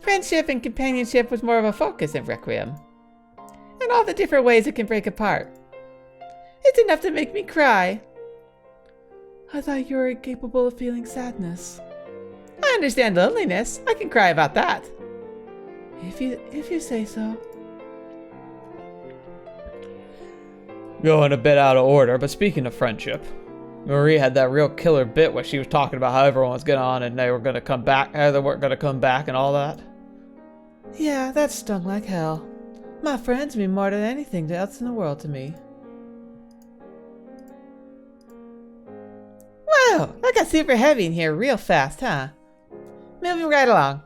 [SPEAKER 3] Friendship and companionship was more of a focus in Requiem. And all the different ways it can break apart. It's enough to make me cry.
[SPEAKER 1] I thought you were incapable of feeling sadness.
[SPEAKER 3] I understand loneliness. I can cry about that.
[SPEAKER 1] If you say so.
[SPEAKER 2] Going a bit out of order, but speaking of friendship, Marie had that real killer bit where she was talking about how everyone was getting on and they were going to come back, how they weren't going to come back and all that.
[SPEAKER 1] Yeah, that stung like hell. My friends mean more than anything else in the world to me.
[SPEAKER 3] Whoa, that got super heavy in here real fast, huh? Moving right along.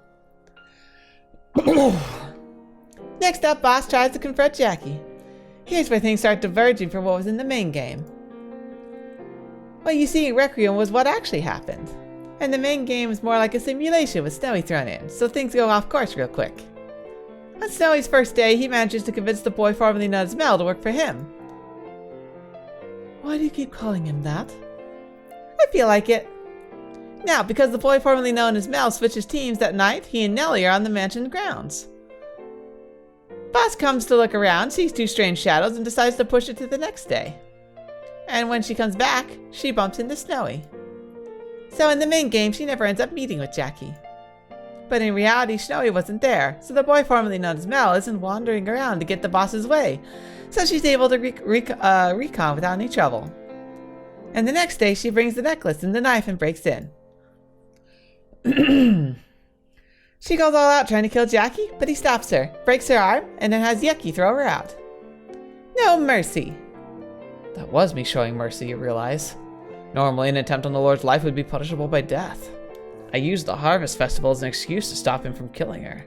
[SPEAKER 3] Next up, Boss tries to confront Jackie. Here's where things start diverging from what was in the main game. What you see in Requiem was what actually happened. And the main game is more like a simulation with Snowy thrown in, so things go off course real quick. On Snowy's first day, he manages to convince the boy formerly known as Mel to work for him.
[SPEAKER 1] Why do you keep calling him that?
[SPEAKER 3] I feel like it. Now, because the boy formerly known as Mel switches teams that night, he and Nellie are on the mansion grounds. Boss comes to look around, sees two strange shadows, and decides to push it to the next day. And when she comes back, she bumps into Snowy. So in the main game, she never ends up meeting with Jackie. But in reality, Snowy wasn't there, so the boy formerly known as Mel isn't wandering around to get the boss's way, so she's able to recon without any trouble. And the next day, she brings the necklace and the knife and breaks in. She goes all out trying to kill Jackie, but he stops her, breaks her arm, and then has Yucky throw her out. No mercy.
[SPEAKER 2] That was me showing mercy, you realize. Normally, an attempt on the Lord's life would be punishable by death. I used the Harvest Festival as an excuse to stop him from killing her.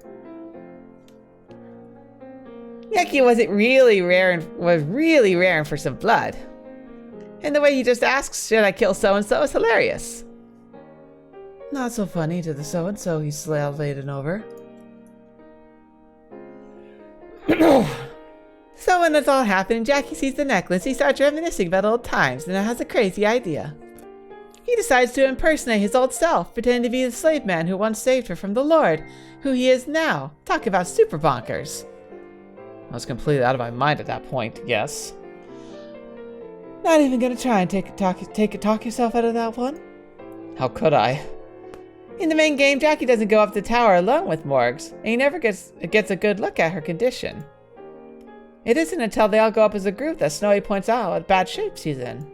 [SPEAKER 3] Yucky was really raring for some blood. And the way he just asks, should I kill so-and-so, is hilarious.
[SPEAKER 1] Not so funny to the so-and-so he's salivating over.
[SPEAKER 3] So when it's all happened and Jackie sees the necklace, he starts reminiscing about old times and has a crazy idea. He decides to impersonate his old self, pretending to be the slave man who once saved her from the Lord, who he is now. Talk about super bonkers.
[SPEAKER 2] I was completely out of my mind at that point, yes.
[SPEAKER 1] Not even gonna try and talk yourself out of that one?
[SPEAKER 2] How could I?
[SPEAKER 3] In the main game, Jackie doesn't go up the tower alone with Morgs, and he never gets a good look at her condition. It isn't until they all go up as a group that Snowy points out what bad shape she's in.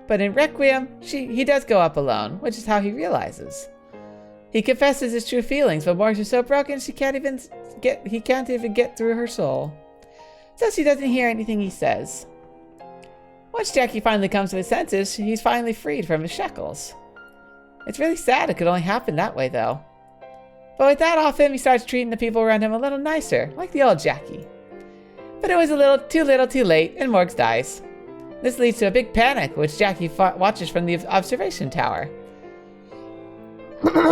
[SPEAKER 3] But in Requiem, he does go up alone, which is how he realizes. He confesses his true feelings, but Morgs is so broken he can't even get through her soul. So she doesn't hear anything he says. Once Jackie finally comes to his senses, he's finally freed from his shackles. It's really sad it could only happen that way, though. But with that off him, he starts treating the people around him a little nicer, like the old Jackie. But it was too little too late, and Morgs dies. This leads to a big panic, which Jackie watches from the observation tower. And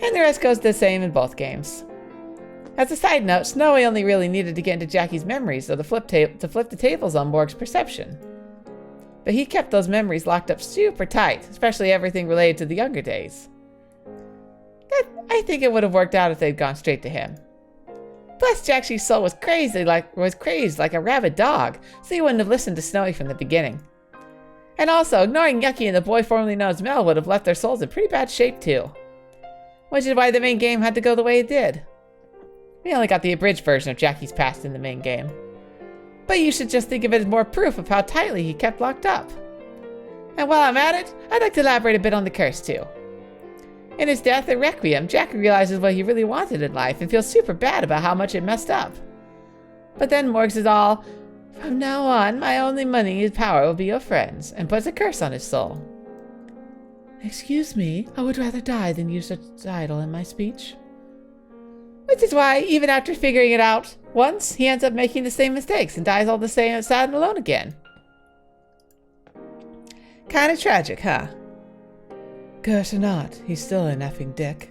[SPEAKER 3] the rest goes the same in both games. As a side note, Snowy only really needed to get into Jackie's memories to flip the tables on Morg's perception. But he kept those memories locked up super tight, especially everything related to the younger days. I think it would have worked out if they'd gone straight to him. Plus, Jackie's soul was crazed like a rabid dog, so he wouldn't have listened to Snowy from the beginning. And also, ignoring Yucky and the boy formerly known as Mel would have left their souls in pretty bad shape too. Which is why the main game had to go the way it did. We only got the abridged version of Jackie's past in the main game. But you should just think of it as more proof of how tightly he kept locked up. And while I'm at it, I'd like to elaborate a bit on the curse too. In his death at Requiem, Jackie realizes what he really wanted in life and feels super bad about how much it messed up. But then Morgs is all, "From now on, my only money and power will be your friends," and puts a curse on his soul.
[SPEAKER 1] Excuse me, I would rather die than use such title in my speech.
[SPEAKER 3] Which is why, even after figuring it out once, he ends up making the same mistakes and dies all the same sad and alone again. Kinda tragic, huh?
[SPEAKER 1] Curse or not, he's still an effing dick.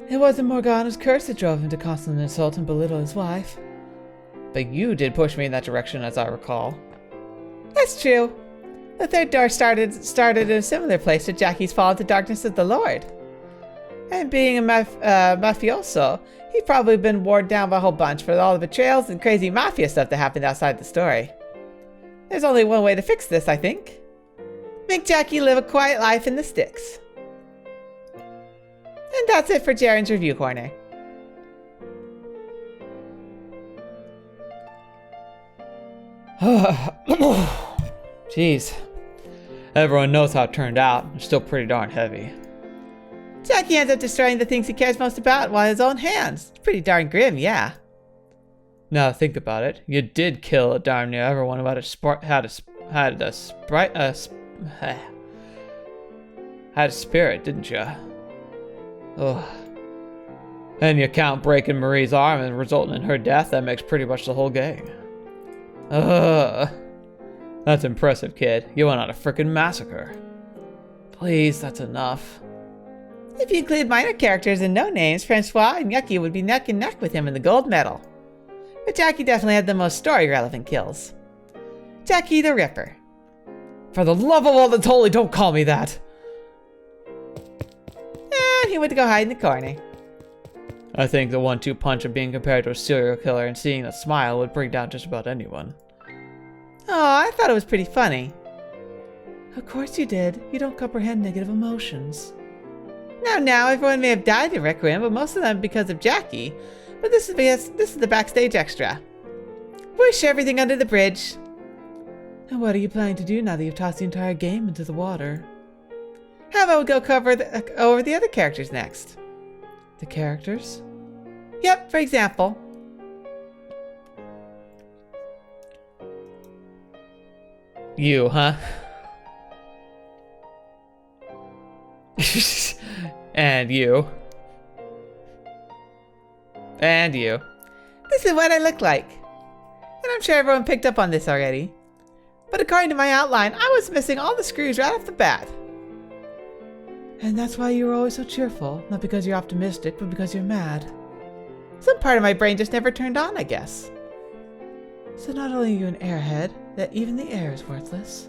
[SPEAKER 1] It wasn't Morgana's curse that drove him to constantly insult and belittle his wife.
[SPEAKER 2] But you did push me in that direction, as I recall.
[SPEAKER 3] That's true. The third door started in a similar place to Jackie's fall into darkness of the Lord. And being a mafioso, he'd probably been worn down by a whole bunch for all the betrayals and crazy mafia stuff that happened outside the story. There's only one way to fix this, I think. Make Jackie live a quiet life in the sticks. And that's it for Jaren's Review Corner.
[SPEAKER 2] Jeez. Everyone knows how it turned out. It's still pretty darn heavy.
[SPEAKER 3] Jackie ends up destroying the things he cares most about while in his own hands. It's pretty darn grim, yeah.
[SPEAKER 2] Now think about it. You did kill darn near everyone who had a spirit, didn't you? Ugh. And you count breaking Marie's arm and resulting in her death, that makes pretty much the whole gang. Ugh. That's impressive, kid. You went on a frickin' massacre. Please, that's enough.
[SPEAKER 3] If you include minor characters and no names, Francois and Yucky would be neck and neck with him in the gold medal. But Jackie definitely had the most story-relevant kills. Jackie the Ripper.
[SPEAKER 2] For the love of all that's holy, don't call me that!
[SPEAKER 3] And he went to go hide in the corner.
[SPEAKER 2] I think the 1-2 punch of being compared to a serial killer and seeing a smile would bring down just about anyone.
[SPEAKER 3] Oh, I thought it was pretty funny.
[SPEAKER 1] Of course you did. You don't comprehend negative emotions.
[SPEAKER 3] Now, everyone may have died in Requiem, but most of them because of Jackie. But this is the Backstage extra. Push everything under the bridge.
[SPEAKER 1] And what are you planning to do now that you've tossed the entire game into the water?
[SPEAKER 3] How about we go cover over the other characters next?
[SPEAKER 1] The characters?
[SPEAKER 3] Yep, for example.
[SPEAKER 2] You, huh? And you. And you.
[SPEAKER 3] This is what I look like. And I'm sure everyone picked up on this already. But according to my outline, I was missing all the screws right off the bat.
[SPEAKER 1] And that's why you were always so cheerful. Not because you're optimistic, but because you're mad.
[SPEAKER 3] Some part of my brain just never turned on, I guess.
[SPEAKER 1] So not only are you an airhead, that even the air is worthless.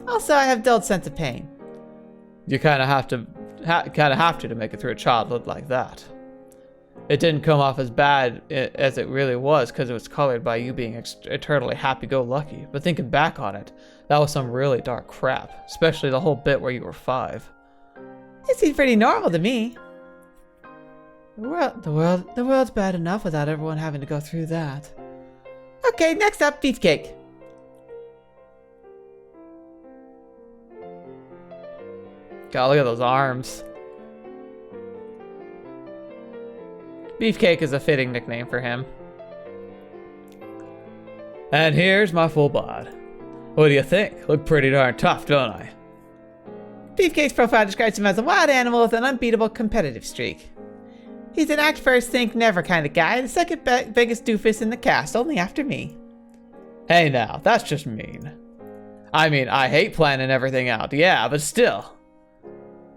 [SPEAKER 3] Also, I have dulled sense of pain.
[SPEAKER 2] You kind of have to make it through a childhood like that. It didn't come off as bad as it really was because it was colored by you being eternally happy-go-lucky. But thinking back on it, that was some really dark crap, especially the whole bit where you were 5.
[SPEAKER 3] It seemed pretty normal to me.
[SPEAKER 1] The world's bad enough without everyone having to go through that.
[SPEAKER 3] Okay, next up, Beefcake.
[SPEAKER 2] God, look at those arms. Beefcake is a fitting nickname for him. And here's my full bod. What do you think? Look pretty darn tough, don't I?
[SPEAKER 3] Beefcake's profile describes him as a wild animal with an unbeatable competitive streak. He's an act first, think never kind of guy, the second biggest doofus in the cast, only after me.
[SPEAKER 2] Hey now, that's just mean. I mean, I hate planning everything out, yeah, but still.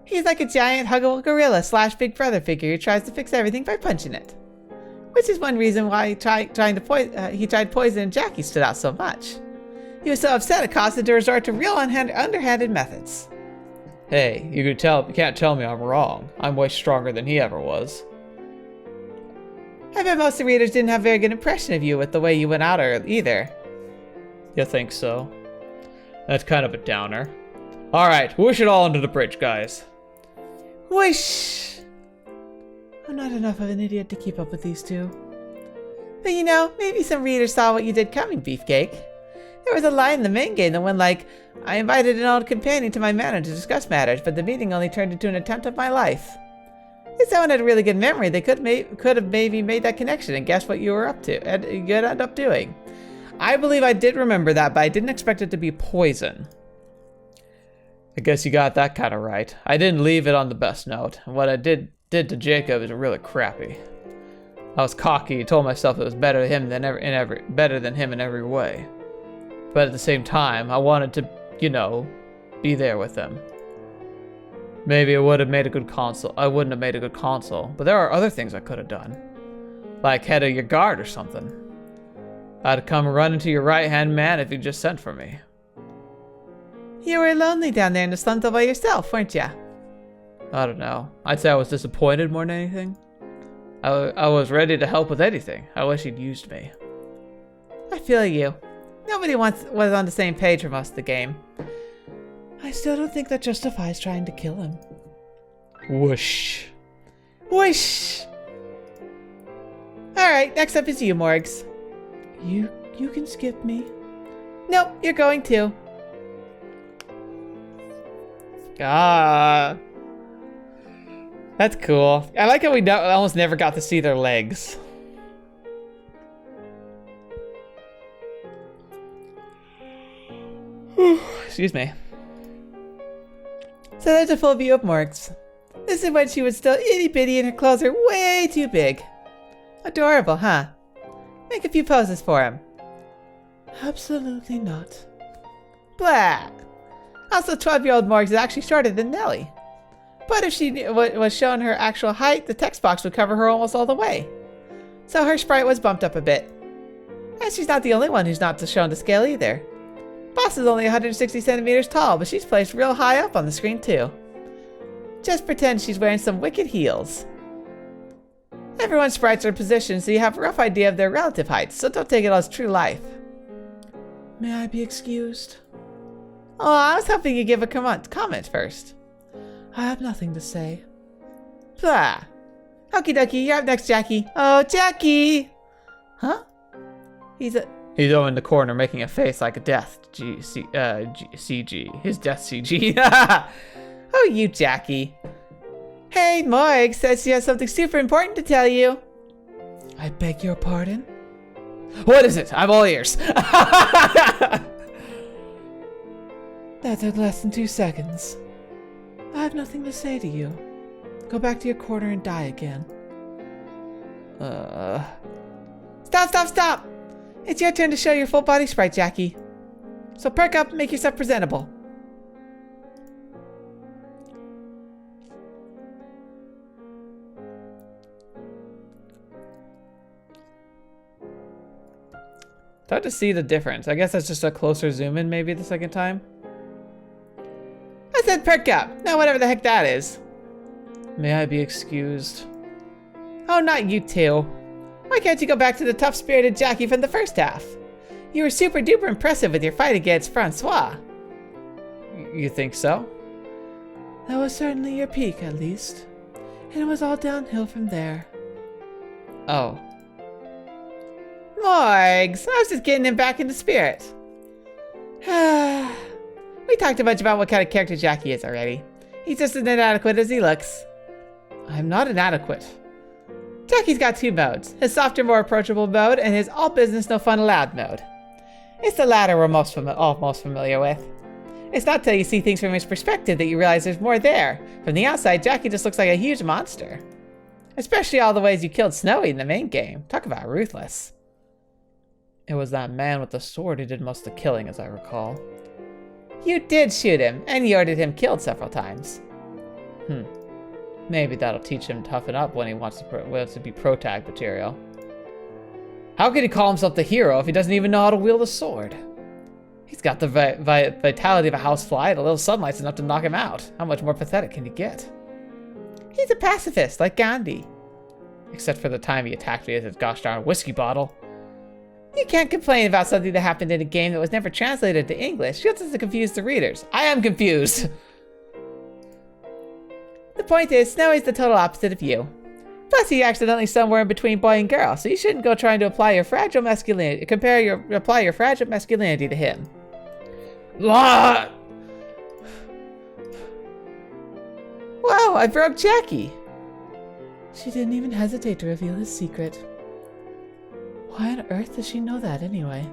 [SPEAKER 3] He's like a giant, huggable gorilla / Big Brother figure who tries to fix everything by punching it. Which is one reason why he tried poison and Jackie stood out so much. He was so upset it caused him to resort to real underhanded methods.
[SPEAKER 2] Hey, you can't tell me I'm wrong. I'm way stronger than he ever was.
[SPEAKER 3] I bet most of the readers didn't have a very good impression of you with the way you went out either.
[SPEAKER 2] You think so? That's kind of a downer. Alright, whoosh it all under the bridge, guys.
[SPEAKER 3] Whoosh!
[SPEAKER 1] I'm not enough of an idiot to keep up with these two.
[SPEAKER 3] But you know, maybe some readers saw what you did coming, Beefcake. There was a line in the main game that went like, I invited an old companion to my manor to discuss matters, but the meeting only turned into an attempt of my life. If someone had a really good memory, they could have maybe made that connection and guessed what you were up to, and you'd end up doing.
[SPEAKER 2] I believe I did remember that, but I didn't expect it to be poison. I guess you got that kind of right. I didn't leave it on the best note, and what I did to Jacob is really crappy. I was cocky, told myself it was better than him in every way. But at the same time, I wanted to, you know, be there with him. Maybe it would have made a good console. I wouldn't have made a good console, but there are other things I could have done. Like head of your guard or something. I'd come running to your right-hand man if you just sent for me.
[SPEAKER 3] You were lonely down there in the slums all by yourself, weren't ya?
[SPEAKER 2] I don't know. I'd say I was disappointed more than anything. I was ready to help with anything. I wish he'd used me.
[SPEAKER 3] I feel you. Nobody was on the same page for most of the game.
[SPEAKER 1] I still don't think that justifies trying to kill him.
[SPEAKER 2] Whoosh.
[SPEAKER 3] Whoosh! Alright, next up is you, Morgs.
[SPEAKER 1] You can skip me.
[SPEAKER 3] Nope, you're going to.
[SPEAKER 2] Ah. That's cool. I like how we almost never got to see their legs. Excuse me.
[SPEAKER 3] So there's a full view of Morgs. This is when she was still itty bitty and her clothes are way too big. Adorable, huh? Make a few poses for him.
[SPEAKER 1] Absolutely not.
[SPEAKER 3] Blah. Also, 12-year-old Morgs is actually shorter than Nellie. But if she was shown her actual height, the text box would cover her almost all the way. So her sprite was bumped up a bit. And she's not the only one who's not shown to scale either. Boss is only 160 centimeters tall, but she's placed real high up on the screen too. Just pretend she's wearing some wicked heels. Everyone's sprites are positioned so you have a rough idea of their relative heights, so don't take it as true life.
[SPEAKER 1] May I be excused?
[SPEAKER 3] Oh, I was hoping you'd give a comment first.
[SPEAKER 1] I have nothing to say.
[SPEAKER 3] Blah. Okie dokie, you're up next, Jackie. Oh, Jackie! Huh? He's
[SPEAKER 2] over in the corner making a face like a death CG. His death CG.
[SPEAKER 3] Oh, you, Jackie. Hey, Morg says she has something super important to tell you.
[SPEAKER 1] I beg your pardon?
[SPEAKER 2] What is it? I'm all ears.
[SPEAKER 1] That took less than 2 seconds. I have nothing to say to you. Go back to your corner and die again.
[SPEAKER 3] Stop! It's your turn to show your full body sprite, Jackie. So perk up and make yourself presentable.
[SPEAKER 2] It's hard to see the difference. I guess that's just a closer zoom in maybe the second time.
[SPEAKER 3] I said perk up, not whatever the heck that is.
[SPEAKER 2] May I be excused?
[SPEAKER 3] Oh, not you two. Why can't you go back to the tough-spirited Jackie from the first half? You were super duper impressive with your fight against Francois.
[SPEAKER 2] You think so?
[SPEAKER 1] That was certainly your peak, at least. And it was all downhill from there.
[SPEAKER 2] Oh.
[SPEAKER 3] Morgs, I was just getting him back into spirit. We talked a bunch about what kind of character Jackie is already. He's just as inadequate as he looks.
[SPEAKER 2] I'm not inadequate.
[SPEAKER 3] Jackie's got 2 modes, his softer, more approachable mode and his all business, no fun allowed mode. It's the latter we're most familiar with. It's not till you see things from his perspective that you realize there's more there. From the outside, Jackie just looks like a huge monster. Especially all the ways you killed Snowy in the main game. Talk about ruthless.
[SPEAKER 2] It was that man with the sword who did most of the killing, as I recall.
[SPEAKER 3] You did shoot him, and you ordered him killed several times.
[SPEAKER 2] Maybe that'll teach him to toughen up when he wants to be pro-tag material. How could he call himself the hero if he doesn't even know how to wield a sword? He's got the vitality of a housefly, and a little sunlight's enough to knock him out. How much more pathetic can you get?
[SPEAKER 3] He's a pacifist, like Gandhi.
[SPEAKER 2] Except for the time he attacked me with his gosh darn whiskey bottle.
[SPEAKER 3] You can't complain about something that happened in a game that was never translated to English, just to confuse the readers.
[SPEAKER 2] I am confused.
[SPEAKER 3] The point is, Snowy's the total opposite of you. Plus, you're accidentally somewhere in between boy and girl, so you shouldn't go trying to apply your fragile masculinity, apply your fragile masculinity to him.
[SPEAKER 2] What?
[SPEAKER 3] Wow, I broke Jackie.
[SPEAKER 1] She didn't even hesitate to reveal his secret. Why on earth does she know that anyway?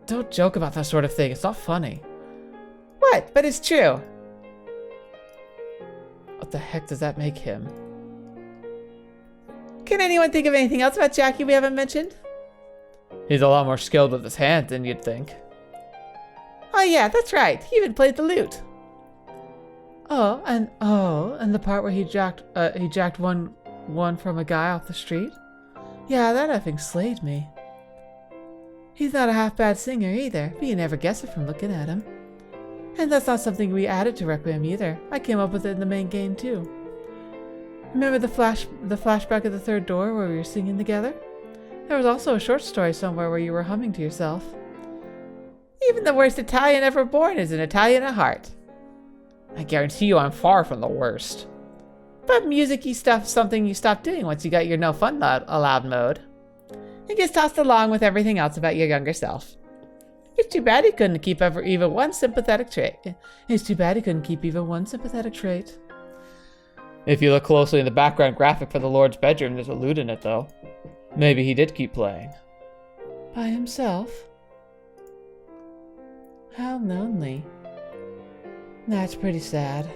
[SPEAKER 2] Don't joke about that sort of thing. It's not funny.
[SPEAKER 3] What? But it's true.
[SPEAKER 2] What the heck does that make him?
[SPEAKER 3] Can anyone think of anything else about Jackie we haven't mentioned?
[SPEAKER 2] He's a lot more skilled with his hands than you'd think.
[SPEAKER 3] Oh yeah, that's right. He even played the lute.
[SPEAKER 1] And the part where he jacked one from a guy off the street? Yeah, that effing slayed me. He's not a half-bad singer either, but you never guess it from looking at him. And that's not something we added to Requiem either. I came up with it in the main game too. Remember the flashback of the third door where we were singing together? There was also a short story somewhere where you were humming to yourself.
[SPEAKER 3] Even the worst Italian ever born is an Italian at heart.
[SPEAKER 2] I guarantee you I'm far from the worst.
[SPEAKER 3] But music-y stuff's something you stop doing once you got your no fun allowed mode. It gets tossed along with everything else about your younger self. It's too bad he couldn't keep even one sympathetic trait.
[SPEAKER 1] It's too bad he couldn't keep even one sympathetic trait.
[SPEAKER 2] If you look closely in the background graphic for the Lord's bedroom, there's a lute in it, though. Maybe he did keep playing.
[SPEAKER 1] By himself? How lonely. That's pretty sad.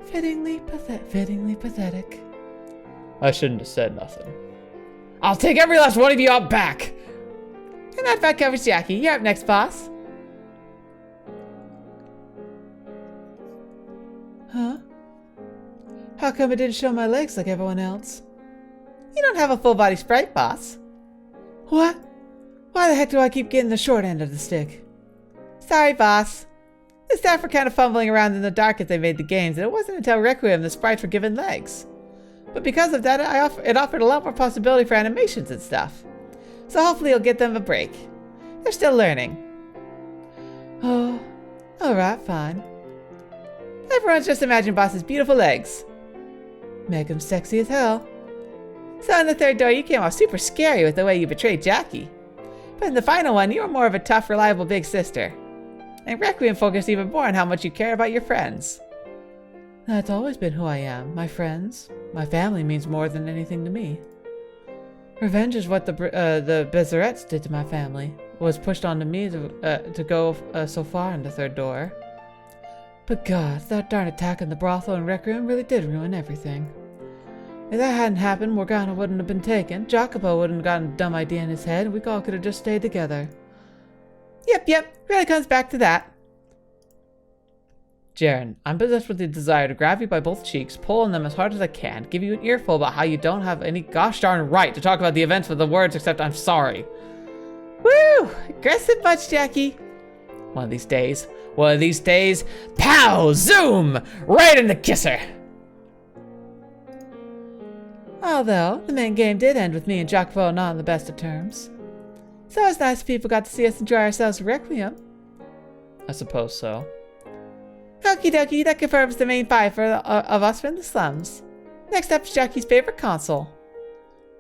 [SPEAKER 1] Fittingly pathetic.
[SPEAKER 2] I shouldn't have said nothing. I'll take every last one of you out back!
[SPEAKER 3] And that about covers Jackie. You're up next, boss.
[SPEAKER 1] Huh? How come I didn't show my legs like everyone else?
[SPEAKER 3] You don't have a full body sprite, boss.
[SPEAKER 1] What? Why the heck do I keep getting the short end of the stick?
[SPEAKER 3] Sorry, boss. The staff were kind of fumbling around in the dark as they made the games, and it wasn't until Requiem the sprites were given legs. But because of that, it offered a lot more possibility for animations and stuff. So hopefully you'll get them a break. They're still learning.
[SPEAKER 1] Oh, alright, fine.
[SPEAKER 3] Everyone's just imagined Boss's beautiful legs.
[SPEAKER 1] Make 'em sexy as hell.
[SPEAKER 3] So in the third door, you came off super scary with the way you betrayed Jackie. But in the final one, you were more of a tough, reliable big sister. And Requiem focused even more on how much you care about your friends.
[SPEAKER 1] That's always been who I am. My friends. My family means more than anything to me. Revenge is what the Bezerettes did to my family. Was pushed onto me to go so far in the third door. But God, that darn attack in the brothel and Requiem really did ruin everything. If that hadn't happened, Morgana wouldn't have been taken, Jacopo wouldn't have gotten a dumb idea in his head, and we all could have just stayed together.
[SPEAKER 3] Yep, really comes back to that.
[SPEAKER 2] Jaren, I'm possessed with the desire to grab you by both cheeks, pull on them as hard as I can, give you an earful about how you don't have any gosh darn right to talk about the events with the words except I'm sorry.
[SPEAKER 3] Woo! Aggressive much, Jackie.
[SPEAKER 2] One of these days, pow! Zoom! Right in the kisser!
[SPEAKER 1] Although, the main game did end with me and Jacopo not on the best of terms. So it's nice people got to see us enjoy ourselves with Requiem.
[SPEAKER 2] I suppose so.
[SPEAKER 3] Okie dokie, that confirms the main five of us from the slums. Next up is Jackie's favorite console.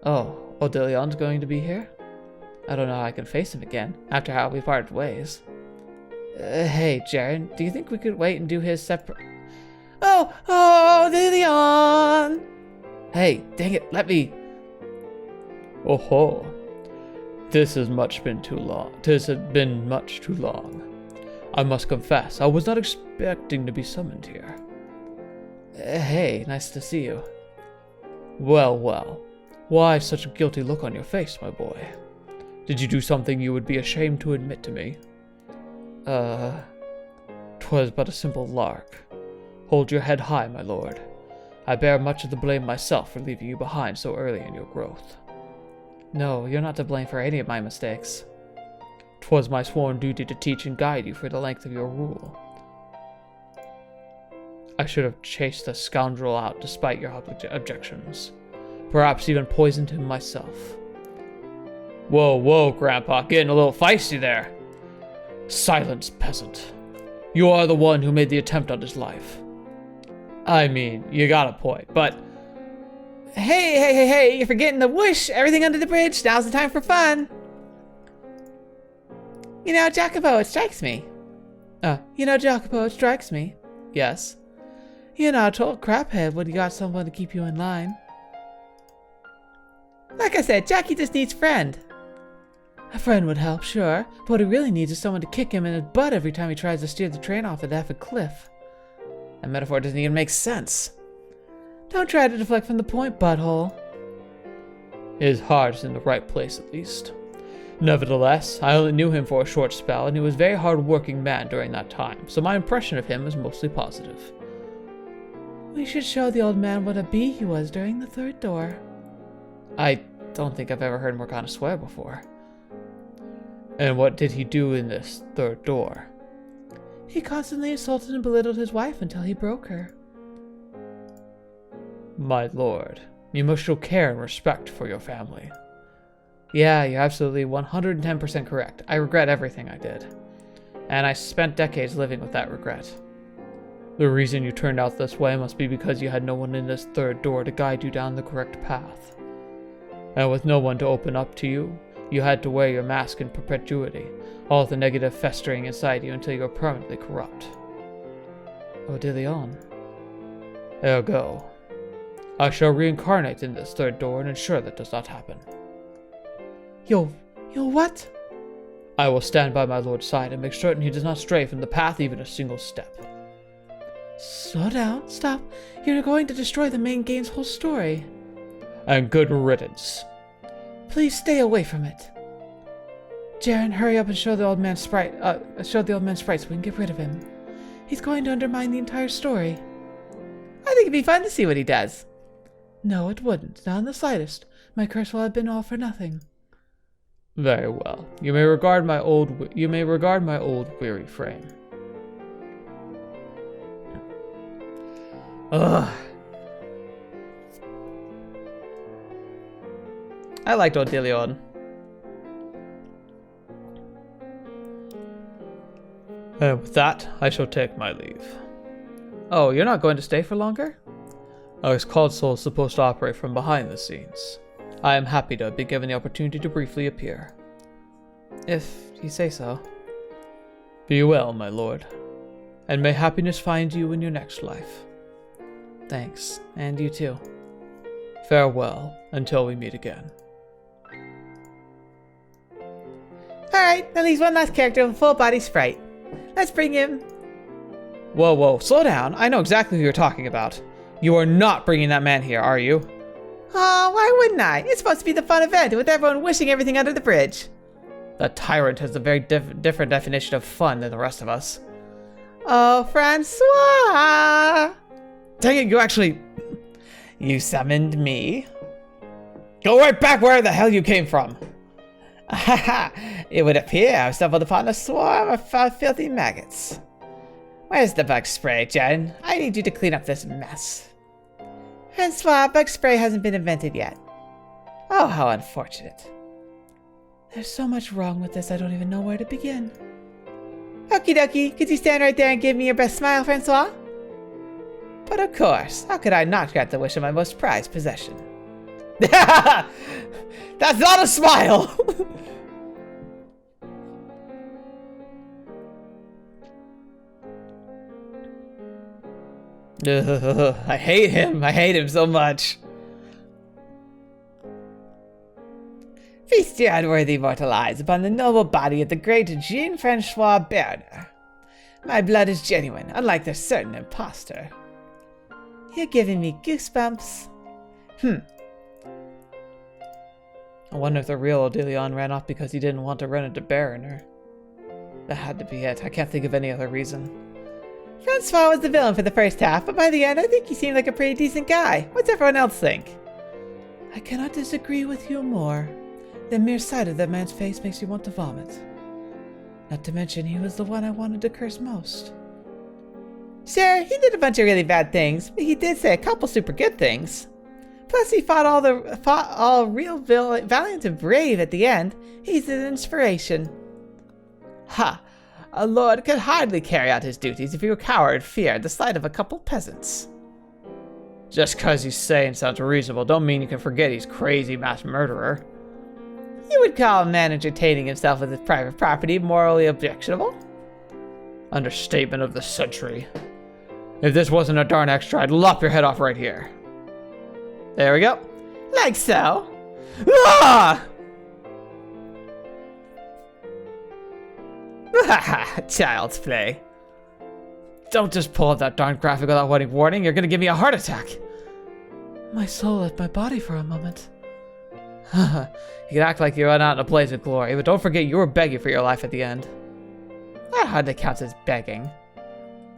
[SPEAKER 2] Oh, Odilion's going to be here? I don't know how I can face him again, after how we parted ways. Hey, Jaren, do you think we could wait and do his separate...
[SPEAKER 3] Oh, Odilion!
[SPEAKER 2] Hey, dang it, let me... Oh ho. This has been much too long. I must confess, I was not expecting to be summoned here. Hey, nice to see you. Well. Why such a guilty look on your face, my boy? Did you do something you would be ashamed to admit to me? 'Twas but a simple lark. Hold your head high, my lord. I bear much of the blame myself for leaving you behind so early in your growth. No, you're not to blame for any of my mistakes. 'Twas my sworn duty to teach and guide you for the length of your rule. I should have chased the scoundrel out despite your objections. Perhaps even poisoned him myself. Whoa, whoa, Grandpa, getting a little feisty there. Silence, peasant. You are the one who made the attempt on his life. I mean, you got a point, but...
[SPEAKER 3] Hey, you're forgetting the whoosh, everything under the bridge, now's the time for fun. You know, Jacopo, it strikes me.
[SPEAKER 1] Yes. You know, I told Craphead when you got someone to keep you in line.
[SPEAKER 3] Like I said, Jackie just needs a friend.
[SPEAKER 1] A friend would help, sure, but what he really needs is someone to kick him in the butt every time he tries to steer the train off that effing cliff.
[SPEAKER 2] That metaphor doesn't even make sense.
[SPEAKER 1] Don't try to deflect from the point, butthole.
[SPEAKER 2] His heart is in the right place, at least. Nevertheless, I only knew him for a short spell, and he was a very hard-working man during that time, so my impression of him was mostly positive.
[SPEAKER 1] We should show the old man what a bee he was during the third door.
[SPEAKER 2] I don't think I've ever heard Morgana swear before. And what did he do in this third door?
[SPEAKER 1] He constantly insulted and belittled his wife until he broke her.
[SPEAKER 2] My lord, you must show care and respect for your family. Yeah, you're absolutely 110% correct. I regret everything I did. And I spent decades living with that regret. The reason you turned out this way must be because you had no one in this third door to guide you down the correct path. And with no one to open up to you, you had to wear your mask in perpetuity, all the negative festering inside you until you were permanently corrupt.
[SPEAKER 1] Odilion.
[SPEAKER 2] Ergo, I shall reincarnate in this third door and ensure that does not happen.
[SPEAKER 1] Yo what?
[SPEAKER 2] I will stand by my lord's side and make certain he does not stray from the path even a single step.
[SPEAKER 1] Slow down, stop. You're going to destroy the main game's whole story.
[SPEAKER 2] And good riddance.
[SPEAKER 1] Please stay away from it. Jaren, hurry up and show the old man sprite. Show the old man sprite so we can get rid of him. He's going to undermine the entire story.
[SPEAKER 3] I think it'd be fun to see what he does.
[SPEAKER 1] No, it wouldn't. Not in the slightest. My curse will have been all for nothing.
[SPEAKER 2] Very well. You may regard my old weary frame. Ugh. I liked Odilion. And with that, I shall take my leave. Oh, you're not going to stay for longer? Our console is supposed to operate from behind the scenes. I am happy to be given the opportunity to briefly appear.
[SPEAKER 1] If you say so.
[SPEAKER 2] Be well, my lord, and may happiness find you in your next life.
[SPEAKER 1] Thanks, and you too.
[SPEAKER 2] Farewell, until we meet again.
[SPEAKER 3] Alright, that leaves one last character with a full body sprite. Let's bring him.
[SPEAKER 2] Whoa, slow down. I know exactly who you're talking about. You are not bringing that man here, are you?
[SPEAKER 3] Oh, why wouldn't I? It's supposed to be the fun event with everyone wishing everything under the bridge.
[SPEAKER 2] The tyrant has a very different definition of fun than the rest of us.
[SPEAKER 3] Oh, Francois!
[SPEAKER 2] Dang it, you summoned me? Go right back where the hell you came from.
[SPEAKER 3] Haha, it would appear I've stumbled upon a swarm of filthy maggots. Where's the bug spray, Jen? I need you to clean up this mess. Francois, bug spray hasn't been invented yet. Oh, how unfortunate.
[SPEAKER 1] There's so much wrong with this, I don't even know where to begin.
[SPEAKER 3] Okie dokie, could you stand right there and give me your best smile, Francois? But of course, how could I not grant the wish of my most prized possession?
[SPEAKER 2] That's not a smile! I hate him so much.
[SPEAKER 3] Feast your unworthy mortal eyes upon the noble body of the great Jean-Francois Berner. My blood is genuine, unlike the certain impostor. You're giving me goosebumps.
[SPEAKER 2] I wonder if the real Odilion ran off because he didn't want to run into Berner. That had to be it. I can't think of any other reason.
[SPEAKER 3] Francois was the villain for the first half, but by the end I think he seemed like a pretty decent guy. What's everyone else think?
[SPEAKER 1] I cannot disagree with you more. The mere sight of that man's face makes you want to vomit. Not to mention he was the one I wanted to curse most.
[SPEAKER 3] Sure, he did a bunch of really bad things, but he did say a couple super good things. Plus, he fought all real valiant and brave at the end. He's an inspiration.
[SPEAKER 2] Ha! A lord could hardly carry out his duties if he were coward feared the sight of a couple peasants. Just 'cause he's sane sounds reasonable don't mean you can forget he's crazy mass murderer.
[SPEAKER 3] You would call a man entertaining himself with his private property morally objectionable?
[SPEAKER 2] Understatement of the century. If this wasn't a darn extra, I'd lop your head off right here. There we go.
[SPEAKER 3] Like so.
[SPEAKER 2] Ah!
[SPEAKER 3] Child's play.
[SPEAKER 2] Don't just pull up that darn graphic without warning. You're gonna give me a heart attack.
[SPEAKER 1] My soul left my body for a moment.
[SPEAKER 2] You can act like you went out in a blaze of glory, but don't forget you were begging for your life at the end.
[SPEAKER 3] That hardly counts as begging.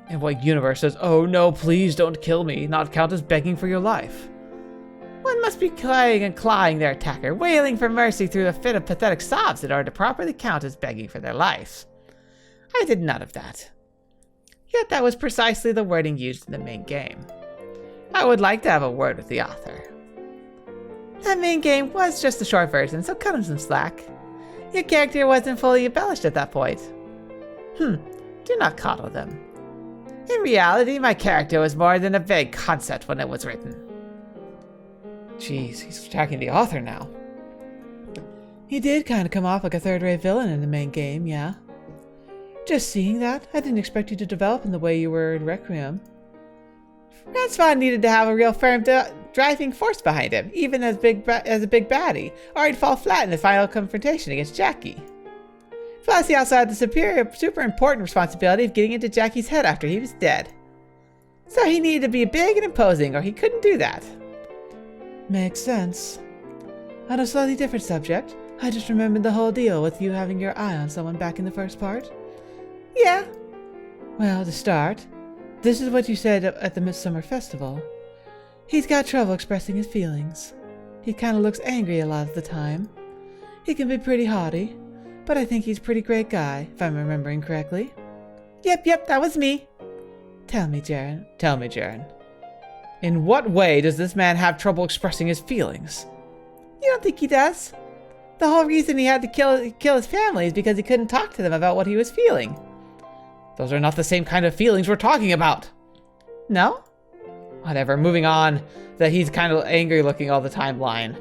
[SPEAKER 2] And what universe says, oh no, please don't kill me, not count as begging for your life?
[SPEAKER 3] One must be clawing and clawing their attacker, wailing for mercy through a fit of pathetic sobs in order to properly count as begging for their life. I did none of that. Yet that was precisely the wording used in the main game. I would like to have a word with the author. That main game was just a short version, so cut him some slack. Your character wasn't fully embellished at that point. Do not coddle them. In reality, my character was more than a vague concept when it was written.
[SPEAKER 2] Jeez, he's attacking the author now.
[SPEAKER 1] He did kind of come off like a third-rate villain in the main game, yeah. Just seeing that, I didn't expect you to develop in the way you were in Requiem.
[SPEAKER 3] Francois needed to have a real firm driving force behind him, even as a big baddie, or he'd fall flat in the final confrontation against Jackie. Plus, he also had the super important responsibility of getting into Jackie's head after he was dead. So he needed to be big and imposing, or he couldn't do that.
[SPEAKER 1] Makes sense. On a slightly different subject, I just remembered the whole deal with you having your eye on someone back in the first part.
[SPEAKER 3] Yeah.
[SPEAKER 1] Well, to start, this is what you said at the Midsummer Festival. He's got trouble expressing his feelings. He kind of looks angry a lot of the time. He can be pretty haughty, but I think he's a pretty great guy, if I'm remembering correctly.
[SPEAKER 3] Yep, that was me.
[SPEAKER 1] Tell me, Jaren.
[SPEAKER 2] In what way does this man have trouble expressing his feelings?
[SPEAKER 3] You don't think he does? The whole reason he had to kill his family is because he couldn't talk to them about what he was feeling.
[SPEAKER 2] Those are not the same kind of feelings we're talking about.
[SPEAKER 3] No?
[SPEAKER 2] Whatever, moving on. That he's kind of angry looking all the time line.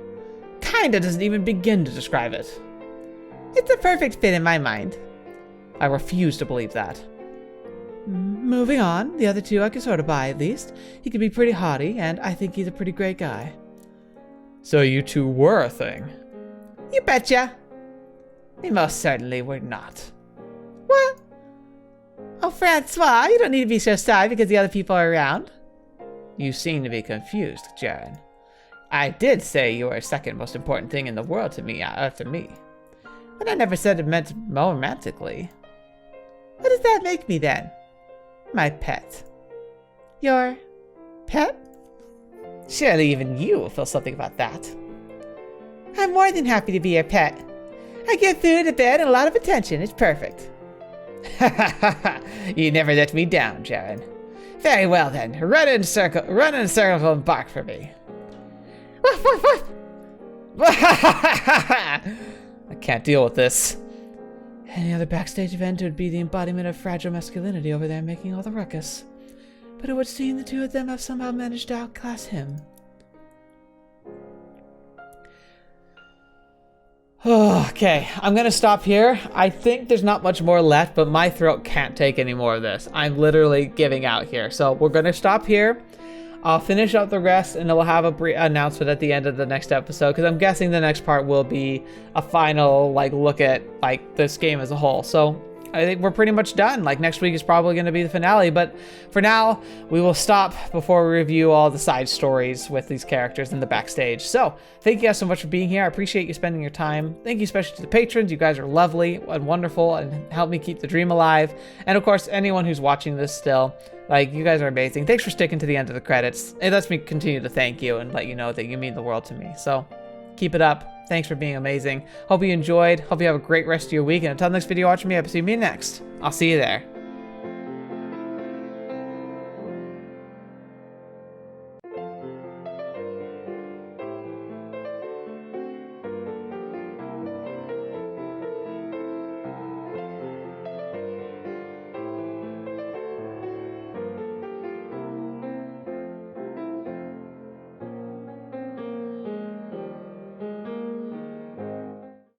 [SPEAKER 2] Kinda doesn't even begin to describe it.
[SPEAKER 3] It's a perfect fit in my mind.
[SPEAKER 2] I refuse to believe that.
[SPEAKER 1] Moving on, the other two I can sort of buy at least. He can be pretty haughty, and I think he's a pretty great guy.
[SPEAKER 2] So you two were a thing?
[SPEAKER 3] You betcha.
[SPEAKER 2] We most certainly were not.
[SPEAKER 3] What? Oh, Francois, you don't need to be so sorry because the other people are around.
[SPEAKER 2] You seem to be confused, Jaren. I did say you were the second most important thing in the world to me after me.
[SPEAKER 3] But I never said it meant more romantically. What does that make me then? My pet. Your pet? Surely even you will feel something about that. I'm more than happy to be your pet. I get food, a bed, and a lot of attention. It's perfect. You never let me down, Jaren. Very well then. Run in a circle and bark for me. Woof, woof, woof.
[SPEAKER 2] I can't deal with this.
[SPEAKER 1] Any other backstage event would be the embodiment of fragile masculinity over there making all the ruckus. But it would seem the two of them have somehow managed to outclass him.
[SPEAKER 2] Okay, I'm gonna stop here. I think there's not much more left, but my throat can't take any more of this. I'm literally giving out here. So we're gonna stop here. I'll finish up the rest, and we'll have a brief announcement at the end of the next episode, because I'm guessing the next part will be a final look at this game as a whole. So I think we're pretty much done. Next week is probably going to be the finale, but for now we will stop before we review all the side stories with these characters in the backstage. So thank you guys so much for being here. I appreciate you spending your time. Thank you especially to the patrons. You guys are lovely and wonderful and help me keep the dream alive. And of course, anyone who's watching this still, you guys are amazing. Thanks for sticking to the end of the credits. It lets me continue to thank you and let you know that you mean the world to me. So keep it up. Thanks for being amazing. Hope you enjoyed. Hope you have a great rest of your week. And until next video, watch me up. See me next. I'll see you there.